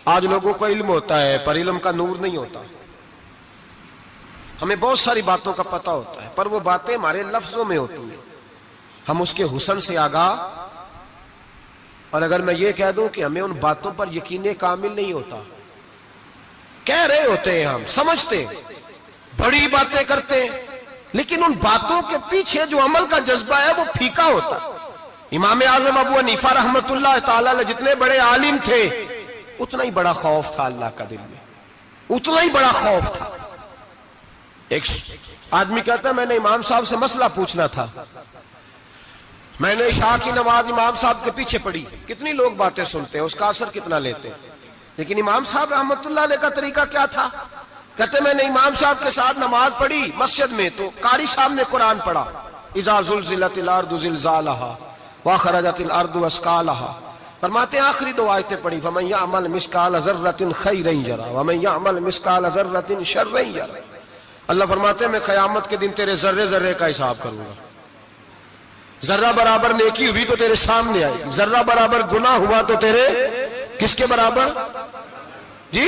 آج لوگوں کو علم ہوتا ہے پر علم کا نور نہیں ہوتا، ہمیں بہت ساری باتوں کا پتہ ہوتا ہے پر وہ باتیں ہمارے لفظوں میں ہوتی ہیں، ہم اس کے حسن سے آگاہ، اور اگر میں یہ کہہ دوں کہ ہمیں ان باتوں پر یقین کامل نہیں ہوتا، کہہ رہے ہوتے ہیں، ہم سمجھتے ہیں، بڑی باتیں کرتے ہیں، لیکن ان باتوں کے پیچھے جو عمل کا جذبہ ہے وہ پھیکا ہوتا ہے۔ امام اعظم ابو حنیفہ رحمت اللہ تعالیٰ جتنے بڑے عالم تھے اتنا ہی بڑا خوف تھا اللہ کا دل میں، اتنا ہی بڑا خوف تھا۔ ایک آدمی کہتا ہے میں نے امام صاحب سے مسئلہ پوچھنا تھا، میں نے عشاء کی نماز امام صاحب کے پیچھے پڑھی، کتنی لوگ باتیں سنتے ہیں، اس کا اثر کتنا لیتے ہیں، لیکن امام صاحب رحمت اللہ علیہ کا طریقہ کیا تھا؟ کہتے میں نے امام صاحب کے ساتھ نماز پڑھی مسجد میں تو قاری صاحب نے قرآن پڑھا، اذا زلزلت الارض زلزالہا واخرجت الارض اثقالہا، فرماتے ہیں آخری 2 آیتیں پڑھی، فمن یعمل مثقال ذرۃ خیرا یرہ ومن یعمل مثقال ذرۃ شرا یرہ۔ اللہ فرماتے ہیں میں قیامت کے دن تیرے ذرے ذرے کا حساب کروں گا، ذرہ برابر نیکی ہوئی تو تیرے سامنے آئے گی، ذرہ برابر گناہ ہوا تو تیرے کس کے برابر؟ جی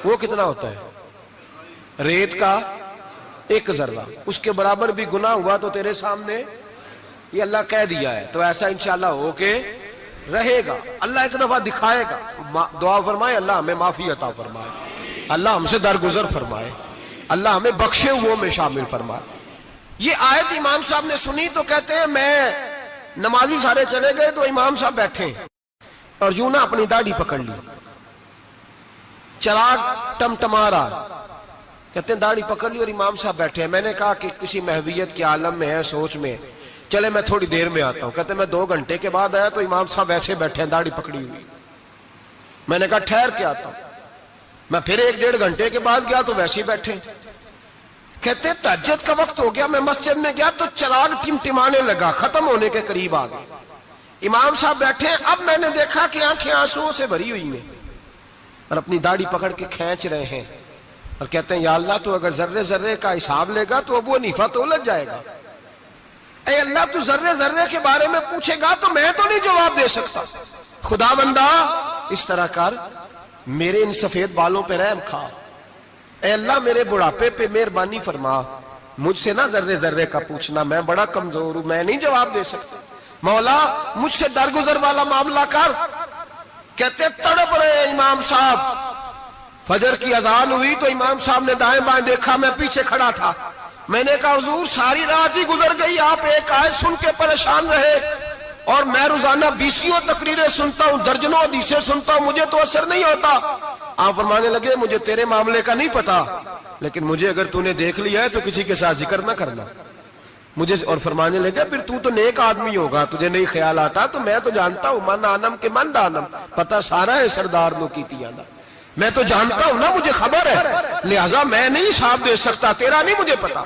وہ کتنا ہوتا ہے؟ ریت کا 1 ذرہ، اس کے برابر بھی گناہ ہوا تو تیرے سامنے، یہ اللہ کہہ دیا ہے، تو ایسا انشاءاللہ ہو کے رہے گا، اللہ ایک دفعہ دکھائے گا۔ دعا فرمائے اللہ ہمیں معافی عطا فرمائے، اللہ ہم سے درگزر فرمائے، اللہ ہمیں بخشے ہوئے میں شامل فرمائے۔ یہ آیت امام صاحب نے سنی تو کہتے ہیں میں نمازی سارے چلے گئے تو امام صاحب بیٹھے اور یوں نہ اپنی داڑھی پکڑ لی، چراغ ٹمٹما رہا، کہتے ہیں داڑھی پکڑ لی اور امام صاحب بیٹھے ہیں۔ میں نے کہا کہ کسی محویت کے عالم میں ہے، سوچ میں، چلے میں تھوڑی دیر میں آتا ہوں۔ کہتے ہیں میں 2 گھنٹے کے بعد آیا تو امام صاحب ایسے بیٹھے ہیں داڑھی پکڑی ہوئی۔ میں نے کہا ٹھہر کے آتا ہوں، میں پھر 1-1.5 گھنٹے کے بعد گیا تو ویسے ہی بیٹھے۔ کہتے ہیں تہجد کا وقت ہو گیا، میں مسجد میں گیا تو چراغ ٹمٹمانے لگا، ختم ہونے کے قریب آ گئے، امام صاحب بیٹھے، اب میں نے دیکھا کہ آنکھیں آنسوؤں سے بھری ہوئی ہیں اور اپنی داڑھی پکڑ کے کھینچ رہے ہیں اور کہتے ہیں یا اللہ تو اگر ذرے ذرے کا حساب لے گا تو ابو حنیفہ تو الجھ جائے گا، اے اللہ تو ذرے ذرے کے بارے میں پوچھے گا تو میں تو نہیں جواب دے سکتا، خدا بندہ اس طرح کر، میرے ان سفید بالوں پہ رحم کھا، اے اللہ میرے بڑھاپے پہ مہربانی فرما، مجھ سے نہ ذرے ذرے کا پوچھنا، میں بڑا کمزور ہوں، میں نہیں جواب دے سکتا۔ مولا مجھ سے درگزر والا معاملہ کر. کہتے تڑپ رہے امام صاحب. فجر کی اذان ہوئی تو امام صاحب نے دائیں بائیں دیکھا, میں پیچھے کھڑا تھا. میں نے کہا حضور ساری رات ہی گزر گئی, آپ ایک آیت سن کے پریشان رہے, اور میں روزانہ 20 تقریریں سنتا ہوں, درجنوں حدیثیں سنتا ہوں, مجھے تو اثر نہیں ہوتا. آپ فرمانے لگے مجھے تیرے معاملے کا نہیں پتا, لیکن مجھے اگر تو نے دیکھ لیا ہے تو کسی کے ساتھ ذکر نہ کرنا مجھے. اور فرمانے لگے پھر تو نیک آدمی ہوگا, تجھے نہیں خیال آتا, تو میں تو جانتا ہوں من آنم کے من دانم, پتا سارا ہے سردار نو کی تیانا, میں تو جانتا ہوں نا, مجھے خبر ہے, لہٰذا میں نہیں حساب دے سکتا, تیرا نہیں مجھے پتا.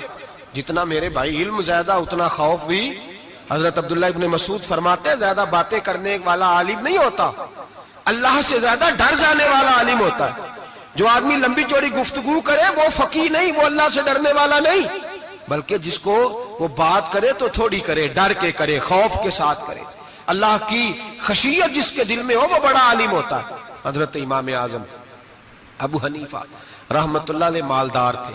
جتنا میرے بھائی علم زیادہ اتنا خوف بھی. حضرت عبداللہ ابن مسعود فرماتے ہیں زیادہ باتیں کرنے والا عالم نہیں ہوتا, اللہ سے زیادہ ڈر جانے والا عالم ہوتا ہے. جو آدمی لمبی چوڑی گفتگو کرے وہ فقیہ نہیں, وہ اللہ سے ڈرنے والا نہیں, بلکہ جس کو وہ بات کرے تو تھوڑی کرے, ڈر کے کرے, خوف کے ساتھ کرے. اللہ کی خشیت جس کے دل میں ہو وہ بڑا عالم ہوتا ہے. حضرت امام اعظم ابو حنیفہ رحمت اللہ علیہ مالدار تھے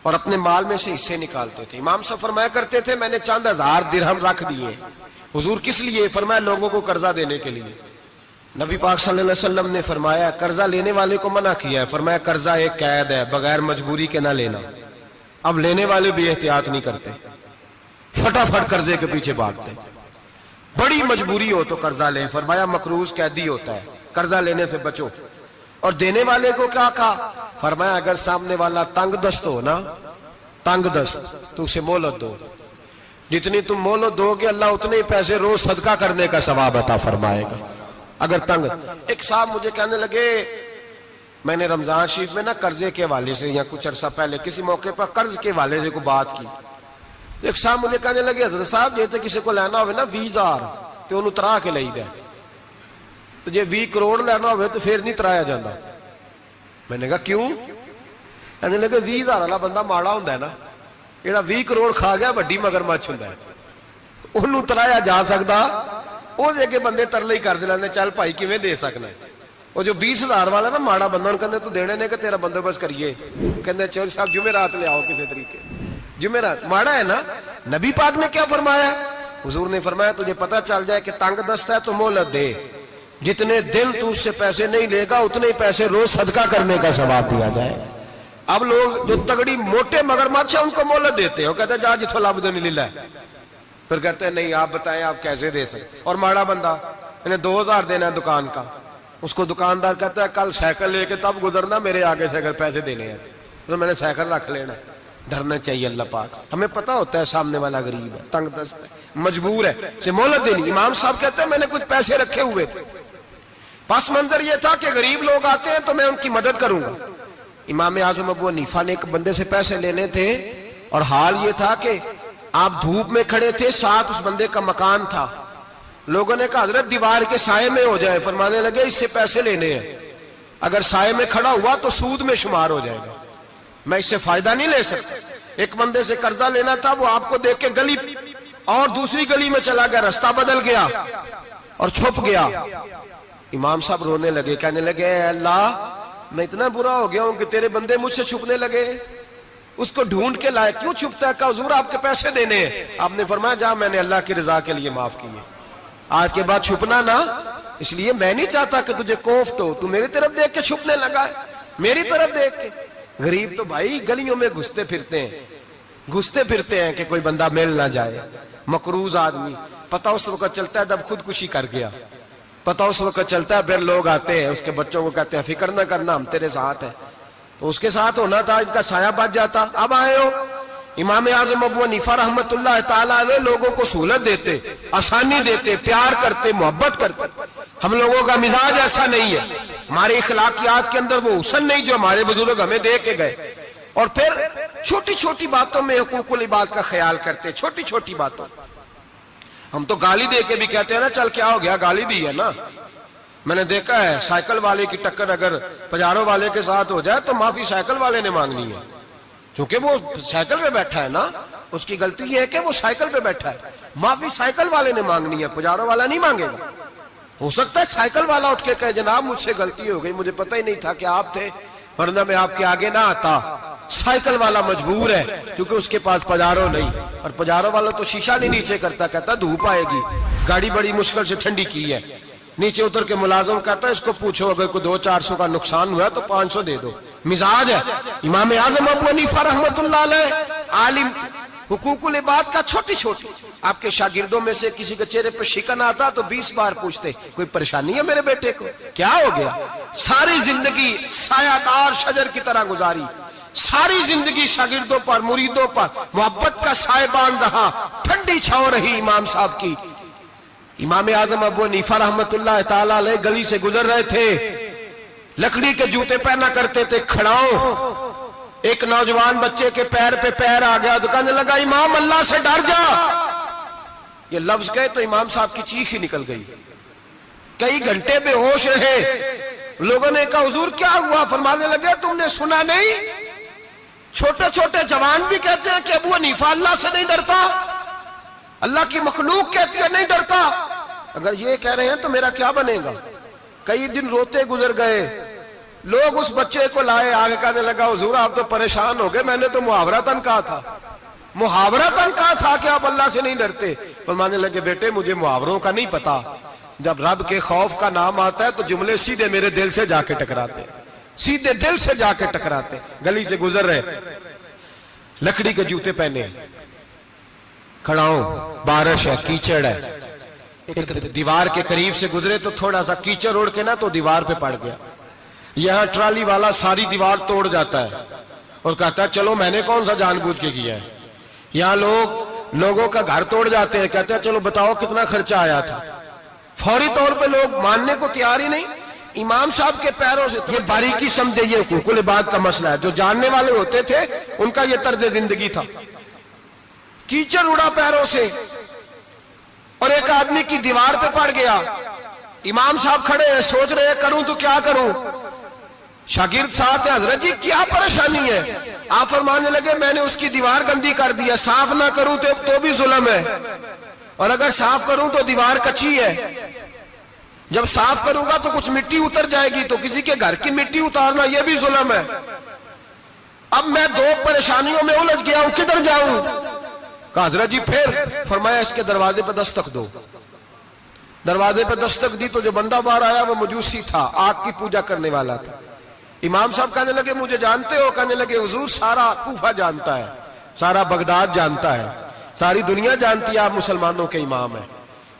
اور اپنے مال میں سے حصے نکالتے تھے. امام صاحب فرمایا کرتے تھے میں نے چند ہزار درہم رکھ دیے. حضور کس لیے؟ فرمایا لوگوں کو قرضہ دینے کے لیے. نبی پاک صلی اللہ علیہ وسلم نے فرمایا قرضہ لینے والے کو منع کیا ہے, فرمایا قرضہ ایک قید ہے, بغیر مجبوری کے نہ لینا. اب لینے والے بھی احتیاط نہیں کرتے, فٹافٹ قرضے کے پیچھے بھاگتے. بڑی مجبوری ہو تو قرضہ لیں, فرمایا مقروض قیدی ہوتا ہے, قرضہ لینے سے بچو. اور دینے والے کو کیا کہا؟ فرمایا اگر سامنے والا تنگ دست ہو نا, تنگ دست, تو اسے مہلت دو. جتنی تم مہلت دو گے اللہ اتنے ہی پیسے روز صدقہ کرنے کا ثواب عطا فرمائے گا. اگر تنگ. ایک صاحب مجھے کہنے لگے میں نے رمضان شریف میں نا قرضے کے حوالے سے یا کچھ عرصہ پہلے کسی موقع پر قرض کے حوالے سے کوئی بات کی, تو ایک صاحب مجھے کہنے لگے حضرت صاحب جیسے کسی کو لینا ہوئے نا 20,000 تو انہوں ترا کے لئی دے, تو جے 20 کروڑ لینا ہوئے تو پھر نہیں ترایا جاتا. میں نے کہا کیوں؟ کہنے لگے 20,000 والا بندہ ماڑا ہوندا ہے نا, جیڑا 20 کروڑ کھا گیا بڑی مگرمچھ ہوندا ہے, انہوں ترایا جا سکتا, وہ دے کے بندے ترلے ہی کر دے لیندے چل بھائی کیویں دے سکنا ہے. وہ جو 20,000 والا نا ماڑا بندہ انہوں کہندے تو دینے نے کہ تیرا بندوبست کریے, کہندے چور صاحب جمعرات لے آؤ کسی طریقے. جمعرات ماڑا ہے نا. نبی پاک نے کیا فرمایا؟ حضور نے فرمایا تجھے پتہ چل جائے کہ تنگ دست ہے تو مہلت دے, جتنے دن تو اس سے پیسے نہیں لے گا اتنے ہی پیسے روز صدقہ کرنے کا ثواب دیا جائے. اب لوگ جو تگڑی موٹے مگرمچھ ہیں ان کو مہلت دیتے ہیں, وہ کہتے ہیں جا جتھوں لب دے نہیں لے, پھر کہتے ہیں نہیں آپ بتائیں آپ کیسے دے سکتے. اور ماڑا بندہ انہیں 2,000 دینا ہے دکان کا, اس کو دکاندار کہتا ہے کل سائیکل لے کے تب گزرنا, میرے آگے سے اگر پیسے دینے ہیں تو میں نے سائیکل رکھ لینا. ڈرنا چاہیے اللہ پاک, ہمیں پتہ ہوتا ہے سامنے والا غریب ہے, تنگ دست ہے, مجبور ہے, سے مہلت دینی. امام صاحب کہتے ہیں میں نے کچھ پیسے رکھے ہوئے تھے, پس منظر یہ تھا کہ غریب لوگ آتے ہیں تو میں ان کی مدد کروں گا. امام اعظم ابو حنیفہ نے ایک بندے سے پیسے لینے تھے, اور حال یہ تھا کہ آپ دھوپ میں کھڑے تھے, ساتھ اس بندے کا مکان تھا. لوگوں نے کہا حضرت دیوار کے سائے میں ہو جائے. فرمانے لگے اس سے پیسے لینے ہیں, اگر سائے میں کھڑا ہوا تو سود میں شمار ہو جائے گا, میں اس سے فائدہ نہیں لے سکتا. ایک بندے سے قرضہ لینا تھا, وہ آپ کو دیکھ کے گلی اور دوسری گلی میں چلا گیا, رستہ بدل گیا اور چھپ گیا. امام صاحب رونے لگے, کہنے لگے اے اللہ میں اتنا برا ہو گیا ہوں کہ تیرے بندے مجھ سے چھپنے لگے. اس کو ڈھونڈ کے لائے, کیوں چھپتا ہے؟ کہا حضور آپ کے پیسے دینے ہیں. آپ نے فرمایا جا میں نے اللہ کی رضا کے لیے معاف کیے, آج کے بعد چھپنا نہ, اس لیے میں نہیں چاہتا کہ تجھے کوفت ہو, تو میری طرف دیکھ کے چھپنے لگا ہے, میری طرف دیکھ کے. غریب تو بھائی گلیوں میں گھستے پھرتے ہیں کہ کوئی بندہ مل نہ جائے. مقروض آدمی پتہ اس وقت چلتا ہے جب خودکشی کر گیا, پتہ اس وقت چلتا ہے پھر لوگ آتے ہیں اس کے بچوں کو کہتے ہیں فکر نہ کرنا ہم تیرے ساتھ ہیں, تو اس کے ساتھ ہونا تھا, ان کا سایہ بچ جاتا. اب آئے ہو امام اعظم ابو حنیفہ رحمت اللہ تعالیٰ علیہ لوگوں کو سہولت دیتے, آسانی دیتے, پیار کرتے, محبت کرتے. ہم لوگوں کا مزاج ایسا نہیں ہے, ہمارے اخلاقیات کے اندر وہ حسن نہیں جو ہمارے بزرگ ہمیں دے کے گئے. اور پھر چھوٹی چھوٹی باتوں میں حقوق العباد کا خیال کرتے, چھوٹی چھوٹی باتوں. ہم تو گالی دے کے بھی کہتے ہیں نا چل کیا ہو گیا, گالی دی ہے نا. میں نے دیکھا ہے سائیکل والے کی ٹکر اگر پجارو والے کے ساتھ ہو جائے تو معافی سائیکل والے نے مانگنی ہے, کیونکہ وہ سائیکل پہ بیٹھا ہے نا, اس کی غلطی یہ ہے کہ وہ سائیکل پہ بیٹھا ہے. معافی سائیکل والے نے مانگنی ہے, پجارو والا نہیں مانگے گا. ہو سکتا ہے سائیکل والا اٹھ کے کہے جناب مجھ سے غلطی ہو گئی, مجھے پتہ ہی نہیں تھا کہ آپ تھے, ورنہ میں آپ کے آگے نہ آتا. سائیکل والا مجبور ہے کیونکہ اس کے پاس پجارو نہیں، اور پجارو والا تو شیشہ نہیں نیچے کرتا، کہتا دھوپ آئے گی، گاڑی بڑی مشکل سے ٹھنڈی کی ہے، نیچے اتر کے ملازم کہتا ہے اس کو پوچھو اگر کوئی 200-400 کا نقصان ہوا تو 500 دے دو، مزاج ہے۔ امام اعظم ابو حنیفہ رحمۃ اللہ علیہ عالم، حقوق العباد کا چھوٹی چھوٹی، آپ کے شاگردوں میں سے کسی کے چہرے پر شکن آتا تو 20 بار پوچھتے کوئی پریشانی ہے میرے بیٹے کو، کیا ہو گیا؟ ساری زندگی سایہ دار شجر کی طرح گزاری، ساری زندگی شاگردوں پر مریدوں پر محبت کا سائبان رہا، ٹھنڈی چھاؤں رہی امام صاحب کی۔ امام اعظم ابو حنیفہ رحمۃ اللہ تعالی علیہ گلی سے گزر رہے تھے، لکڑی کے جوتے پہنا کرتے تھے، کھڑاؤں، ایک نوجوان بچے کے پیر پہ پیر آ گیا تو کہنے لگا امام اللہ سے ڈر جا، یہ لفظ کہے تو امام صاحب کی چیخ ہی نکل گئی، کئی گھنٹے بے ہوش رہے۔ لوگوں نے کہا حضور کیا ہوا؟ فرمانے لگے تم نے سنا نہیں، چھوٹے چھوٹے جوان بھی کہتے ہیں کہ ابو حنیفہ اللہ سے نہیں ڈرتا، اللہ کی مخلوق کہتی ہے نہیں ڈرتا۔ اگر یہ کہہ رہے ہیں تو میرا کیا بنے گا؟ کئی دن روتے گزر گئے، لوگ اس بچے کو لائے، آگے کہنے لگا حضور آپ تو پریشان ہو گئے، میں نے تو محاورتاً کہا تھا، محاورتاً کہا تھا کہ آپ اللہ سے نہیں ڈرتے۔ فرمانے لگے بیٹے مجھے محاوروں کا نہیں پتا، جب رب کے خوف کا نام آتا ہے تو جملے سیدھے میرے دل سے جا کے ٹکراتے، سیدھے دل سے جا کے ٹکراتے۔ گلی سے گزر رہے، لکڑی کے جوتے پہنے، کھڑا ہوں، بارش ہے، کیچڑ ہے، ایک دیوار کے قریب سے گزرے تو تھوڑا سا کیچڑ اڑ کے نا تو دیوار پہ پڑ گیا، یہاں ٹرالی والا ساری دیوار توڑ جاتا ہے اور کہتا ہے چلو میں نے کون سا جان بوجھ کے کیا ہے، یہاں لوگوں کا گھر توڑ جاتے ہیں، کہتے ہیں چلو بتاؤ کتنا خرچہ آیا تھا، فوری طور پہ لوگ ماننے کو تیار ہی نہیں۔ امام صاحب کے پیروں سے یہ باریکی سمجھے، یہ حقوق العباد کا مسئلہ ہے، جو جاننے والے ہوتے تھے ان کا یہ طرز زندگی تھا۔ کیچڑ اڑا پیروں سے اور ایک آدمی کی دیوار پہ پڑ گیا، امام صاحب کھڑے ہیں سوچ رہے ہیں کروں تو کیا کروں، شاگرد ساتھ ہے، حضرت جی کیا پریشانی ہے؟ آپ فرمانے لگے میں نے اس کی دیوار گندی کر دیا، صاف نہ کروں تو بھی ظلم ہے، اور اگر صاف کروں تو دیوار کچی ہے، جب صاف کروں گا تو کچھ مٹی اتر جائے گی تو کسی کے گھر کی مٹی اتارنا یہ بھی ظلم ہے، اب میں دو پریشانیوں میں الجھ گیا ہوں، کدھر جاؤں؟ کہا حضرت جی پھر؟ فرمایا اس کے دروازے پہ دستک دو۔ دروازے پہ دستک دی تو جو بندہ باہر آیا وہ مجوسی تھا، آگ کی پوجا کرنے والا تھا۔ امام صاحب کہنے لگے مجھے جانتے ہو؟ کہنے لگے حضور سارا کوفہ جانتا ہے، سارا بغداد جانتا ہے، ساری دنیا جانتی ہے آپ مسلمانوں کے امام ہیں،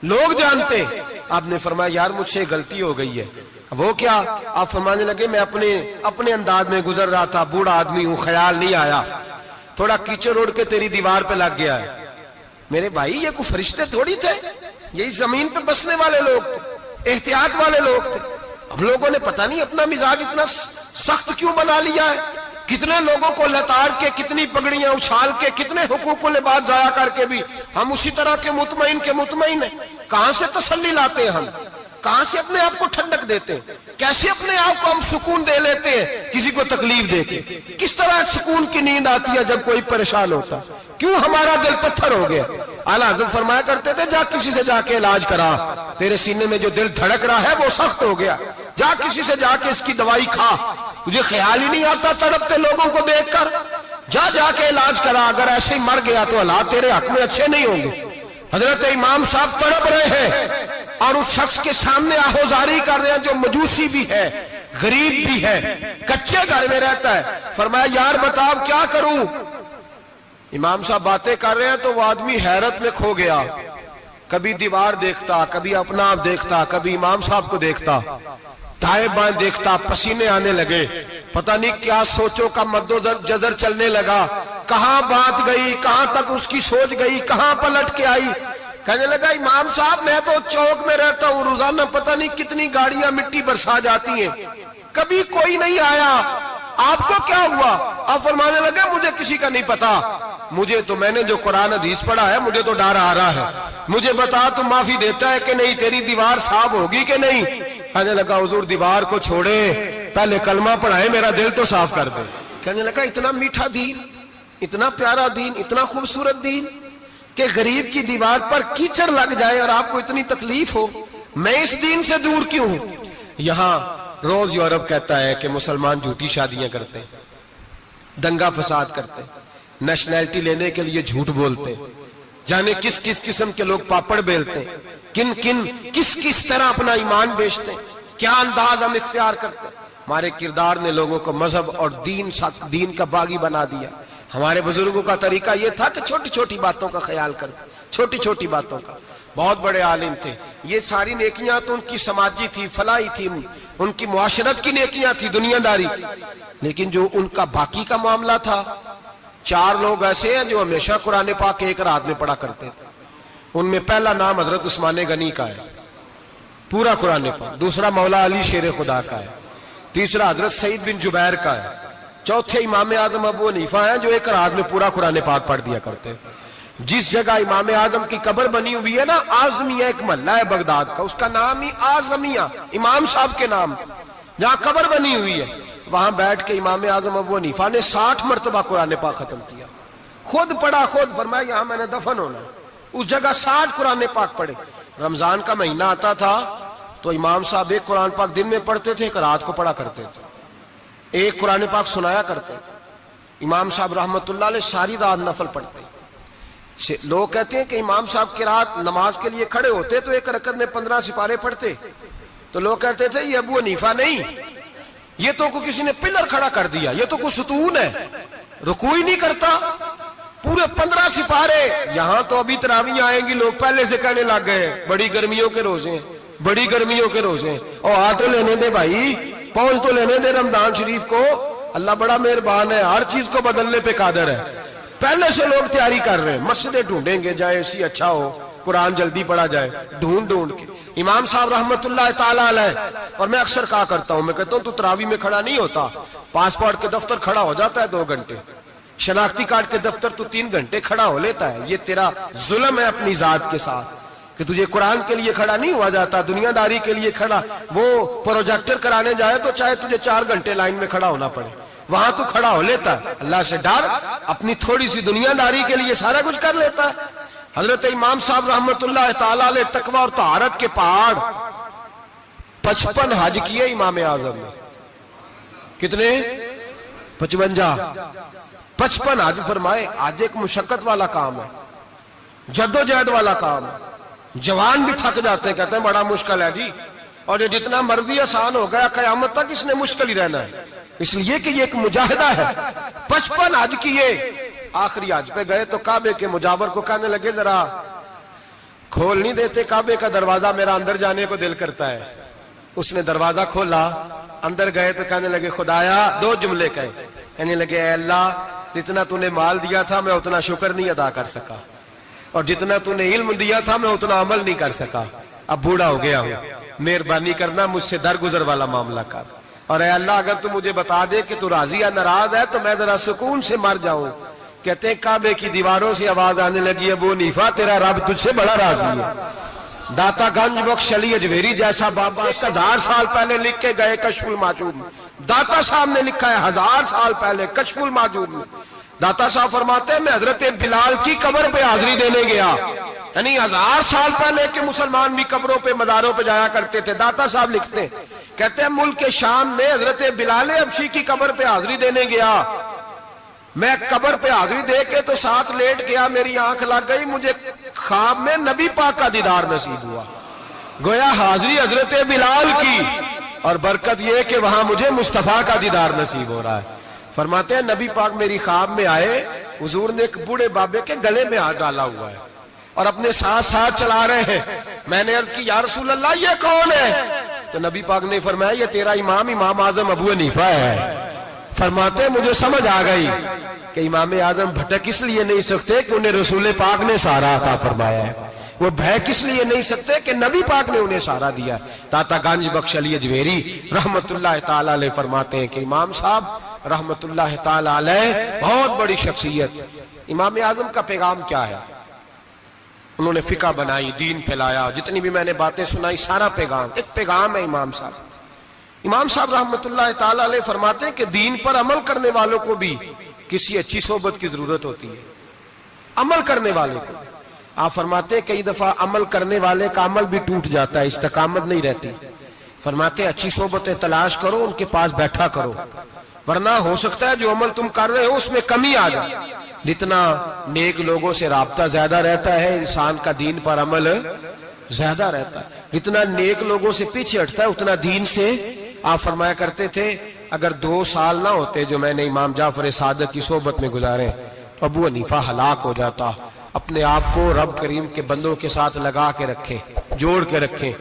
لوگ جانتے۔ آپ نے فرمایا یار مجھ سے غلطی ہو گئی ہے۔ وہ کیا؟ آپ فرمانے لگے میں اپنے انداز میں گزر رہا تھا، بوڑھا آدمی ہوں، خیال نہیں آیا، تھوڑا کیچڑ اڑ کے تیری دیوار پہ لگ گیا ہے۔ میرے بھائی یہ کوئی فرشتے تھوڑی تھے، یہی زمین پہ بسنے والے لوگ تھے، احتیاط والے لوگ تھے۔ ہم لوگوں نے پتہ نہیں اپنا مزاج اتنا سخت کیوں بنا لیا ہے، کتنے لوگوں کو لتاڑ کے، کتنی پگڑیاں اچھال کے، کتنے حقوق العباد ضائع کر کے بھی ہم اسی طرح کے مطمئن ہیں۔ کہاں سے تسلی لاتے ہیں ہم؟ کہاں سے اپنے آپ کو ٹھنڈک دیتے ہیں؟ کیسے اپنے آپ کو ہم سکون دے لیتے ہیں کسی کو تکلیف دے کے؟ کس طرح سکون کی نیند آتی ہے جب کوئی پریشان ہوتا؟ کیوں ہمارا دل پتھر ہو گیا؟ اعلیٰ حضرت فرمایا کرتے تھے جا کسی سے جا کے علاج کرا، تیرے سینے میں جو دل دھڑک رہا ہے وہ سخت ہو گیا، جا کسی سے جا کے اس کی دوائی کھا، تجھے خیال ہی نہیں آتا تڑپتے لوگوں کو دیکھ کر، جا کے علاج کرا، اگر ایسے ہی مر گیا تو حالات تیرے حق میں اچھے نہیں ہوں گے۔ حضرت امام صاحب تڑپ رہے ہیں اور اس شخص کے سامنے آہوزاری کر رہے ہیں جو مجوسی بھی ہے، غریب بھی ہے، کچے گھر میں رہتا ہے۔ فرمایا یار بتا کیا کروں؟ امام صاحب باتیں کر رہے ہیں تو وہ آدمی حیرت میں کھو گیا، کبھی دیوار دیکھتا، کبھی اپنا آپ دیکھتا، کبھی امام صاحب کو دیکھتا، دائیں بائیں دیکھتا، پسینے آنے لگے، پتہ نہیں کیا سوچوں کا مد و جزر چلنے لگا، کہاں بات گئی، کہاں تک اس کی سوچ گئی، کہاں پلٹ کے آئی۔ کہنے لگا امام صاحب میں تو چوک میں رہتا ہوں، روزانہ پتہ نہیں کتنی گاڑیاں مٹی برسا جاتی ہیں، کبھی کوئی نہیں آیا، آپ کو کیا ہوا؟ آپ فرمانے لگے مجھے کسی کا نہیں پتا، مجھے تو میں نے جو قرآن حدیث پڑھا ہے مجھے تو ڈر آ رہا ہے، مجھے بتا تو معافی دیتا ہے کہ نہیں، تیری دیوار صاف ہوگی کہ نہیں؟ کہنے لگا حضور دیوار کو چھوڑے، پہلے کلمہ پڑھائے، میرا دل تو صاف کر دے۔ کہنے لگا اتنا میٹھا دین، اتنا پیارا دین، اتنا خوبصورت دین کہ غریب کی دیوار پر کیچڑ لگ جائے اور آپ کو اتنی تکلیف ہو، میں اس دین سے دور کیوں ہوں؟ یہاں روز یورپ کہتا ہے کہ مسلمان جھوٹی شادیاں کرتے ہیں، دنگا فساد کرتے ہیں، نیشنلٹی لینے کے لیے جھوٹ بولتے ہیں، جانے کس کس قسم کے لوگ پاپڑ بیلتے ہیں، کس طرح اپنا ایمان بیچتے ہیں، کیا انداز ہم اختیار کرتے ہیں۔ ہمارے کردار نے لوگوں کو مذہب اور دین کا باغی بنا دیا۔ ہمارے بزرگوں کا طریقہ یہ تھا کہ چھوٹی چھوٹی باتوں کا خیال کرتے، چھوٹی چھوٹی باتوں کا۔ بہت بڑے عالم تھے، یہ ساری نیکیاں تو ان کی سماجی تھی، فلاحی تھی، ان کی معاشرت کی نیکیاں تھی، دنیا داری، لیکن جو ان کا باقی کا معاملہ تھا، 4 لوگ ایسے ہیں جو ہمیشہ قرآن پاک ایک رات میں پڑھا کرتے تھے۔ ان میں پہلا نام حضرت عثمان غنی کا ہے، پورا قرآن پاک، دوسرا مولا علی شیر خدا کا ہے، تیسرا حضرت سعید بن جبیر کا ہے، چوتھے امام اعظم ابو حنیفہ ہیں جو ایک رات میں پورا قرآن پاک پڑھ دیا کرتے ہیں۔ جس جگہ امام اعظم کی قبر بنی ہوئی ہے نا، اعظمیہ ایک محلہ ہے بغداد کا، اس کا نام ہی اعظمیہ، امام صاحب کے نام، جہاں قبر بنی ہوئی ہے، وہاں بیٹھ کے امام اعظم ابو حنیفہ نے 60 مرتبہ قرآن پاک ختم کیا، خود پڑھا، خود فرمایا یہاں میں نے دفن ہونا ہے، اس جگہ 60 قرآن پاک پڑھے۔ رمضان کا مہینہ آتا تھا تو امام صاحب ایک قرآن پاک دن میں پڑھتے تھے، ایک رات کو پڑھا کرتے تھے، ایک قرآن پاک سنایا کرتے تھے۔ امام صاحب رحمت اللہ علیہ ساری رات نفل پڑھتے۔ لوگ کہتے ہیں کہ امام صاحب کی رات نماز کے لیے کھڑے ہوتے تو ایک رکعت میں 15 سپارے پڑھتے، تو لوگ کہتے تھے یہ ابو حنیفہ نہیں، یہ تو کوئی کسی نے پلر کھڑا کر دیا، یہ تو کوئی ستون ہے، رکوع ہی نہیں کرتا، پورے 15 سپارے۔ یہاں تو ابھی تراویح آئیں گی، لوگ پہلے سے کہنے لگ گئے بڑی گرمیوں کے روزے ہیں، بڑی گرمیوں کے روزے ہیں، اور ہاتھ تو لینے دے بھائی، پہنچ تو لینے دے رمضان شریف کو، اللہ بڑا مہربان ہے، ہر چیز کو بدلنے پہ قادر ہے۔ پہلے سے لوگ تیاری کر رہے ہیں، مسجدیں ڈھونڈیں گے جائے اسی اچھا ہو، قرآن جلدی پڑھا جائے، ڈھونڈ کے۔ امام صاحب رحمت اللہ تعالیٰ علیہ، اور میں اکثر کہا کرتا ہوں، میں کہتا ہوں تو تراویح میں کھڑا نہیں ہوتا، پاسپورٹ کے دفتر کھڑا ہو جاتا ہے 2 گھنٹے، شناختی کارڈ کے دفتر تو 3 گھنٹے کھڑا ہو لیتا ہے۔ یہ تیرا ظلم ہے اپنی ذات کے ساتھ کہ تجھے قرآن کے لیے کھڑا نہیں ہوا جاتا، دنیا داری کے لیے کھڑا۔ وہ پروجیکٹر کرانے جائے تو چاہے تجھے 4 گھنٹے لائن میں کھڑا ہونا پڑے، وہاں تو کھڑا ہو لیتا ہے۔ اللہ سے ڈر، اپنی تھوڑی سی دنیا داری کے لیے سارا کچھ کر لیتا ہے۔ حضرت امام صاحب رحمت اللہ تعالیٰ علیہ تقوی اور طہارت کے پہاڑ 55 حج کیے امام اعظم نے۔ کتنے؟ 55 حج فرمائے۔ حج ایک مشقت والا کام ہے، جد و جہد والا کام ہے، جوان بھی تھک جاتے ہیں، کہتے ہیں بڑا مشکل ہے جی، اور یہ جتنا مرضی آسان ہو گیا قیامت تک اس نے مشکل ہی رہنا ہے، اس لیے کہ یہ ایک مجاہدہ ہے۔ 55 حج کیے، آخری حج پہ گئے تو کعبے کے مجاور کو کہنے لگے ذرا کھول نہیں دیتے کعبے کا دروازہ، میرا اندر جانے کو دل کرتا ہے۔ اس نے دروازہ کھولا، اندر گئے تو کہنے لگے خدایا، 2 جملے کہے، کہنے لگے اے اللہ جتنا تو نے مال دیا تھا میں اتنا شکر نہیں ادا کر سکا، اور جتنا تو نے علم دیا تھا میں اتنا عمل نہیں کر سکا، اب بوڑھا ہو گیا ہوں، مہربانی کرنا مجھ سے درگزر والا معاملہ کر، اور اے اللہ اگر تو مجھے بتا دے کہ تو راضی یا ناراض ہے تو میں ذرا سکون سے مر جاؤں۔ کہتے ہیں کعبے کی دیواروں سے آواز آنے لگی، ابو حنیفہ تیرا رب تجھ سے بڑا راضی ہے۔ داتا گنج بخش علی اجویری جیسا بابا 1000 سال پہلے لکھ کے گئے کشف المحجوب میں، داتا صاحب نے لکھا ہے 1000 سال پہلے کشف المحجوب میں۔ داتا صاحب فرماتے ہیں میں حضرت بلال کی قبر پہ حاضری دینے گیا، یعنی 1000 سال پہلے کے مسلمان بھی قبروں پہ مزاروں پہ جایا کرتے تھے۔ داتا صاحب لکھتے ہیں، کہتے ہیں ملک شام میں حضرت بلال حبشی کی قبر پہ حاضری دینے گیا، میں قبر پہ حاضری دے کے تو ساتھ لیٹ گیا، میری آنکھ لگ گئی، مجھے خواب میں نبی پاک کا دیدار نصیب ہوا، گویا حاضری حضرت بلال کی، اور برکت یہ کہ وہاں مجھے مصطفیٰ کا دیدار نصیب ہو رہا ہے۔ فرماتے ہیں نبی پاک میری خواب میں آئے، حضور نے ایک بوڑھے بابے کے گلے میں ہاتھ ڈالا ہوا ہے اور اپنے ساتھ ساتھ چلا رہے ہیں۔ میں نے عرض کی یا رسول اللہ یہ کون ہے؟ تو نبی پاک نے فرمایا یہ تیرا امام اعظم ابو حنیفہ ہے۔ فرماتے ہیں مجھے سمجھ آ گئی کہ امام اعظم بھٹک اس لیے نہیں سکتے کہ انہیں رسول پاک نے سہارا عطا فرمایا ہے، وہ بہک اس لیے نہیں سکتے کہ نبی پاک نے انہیں سہارا دیا۔ داتا گنج بخش علی اجویری رحمت اللہ تعالی علیہ فرماتے ہیں کہ امام صاحب رحمت اللہ تعالی علیہ بہت بڑی شخصیت۔ امام اعظم کا پیغام کیا ہے؟ انہوں نے فقہ بنائی، دین پھیلایا، جتنی بھی میں نے باتیں سنائی سارا پیغام، ایک پیغام ہے امام صاحب۔ امام صاحب رحمت اللہ تعالی علیہ فرماتے ہیں کہ دین پر عمل کرنے والوں کو بھی کسی اچھی صحبت کی ضرورت ہوتی ہے، عمل کرنے والے کو۔ آپ فرماتے ہیں کئی دفعہ عمل کرنے والے کا عمل بھی ٹوٹ جاتا ہے، استقامت نہیں رہتی۔ فرماتے اچھی صحبتیں تلاش کرو، ان کے پاس بیٹھا کرو، ورنہ ہو سکتا ہے جو عمل تم کر رہے ہو اس میں کمی آ جائے۔ جتنا نیک لوگوں سے رابطہ زیادہ رہتا ہے انسان کا دین پر عمل زیادہ رہتا ہے، جتنا نیک لوگوں سے پیچھے ہٹتا ہے اتنا دین سے۔ آپ فرمایا کرتے تھے اگر 2 سال نہ ہوتے جو میں نے امام جعفر صادق کی صحبت میں گزارے تو ابو حنیفہ ہلاک ہو جاتا۔ اپنے آپ کو رب کریم کے بندوں کے ساتھ لگا کے رکھیں، جوڑ کے رکھیں۔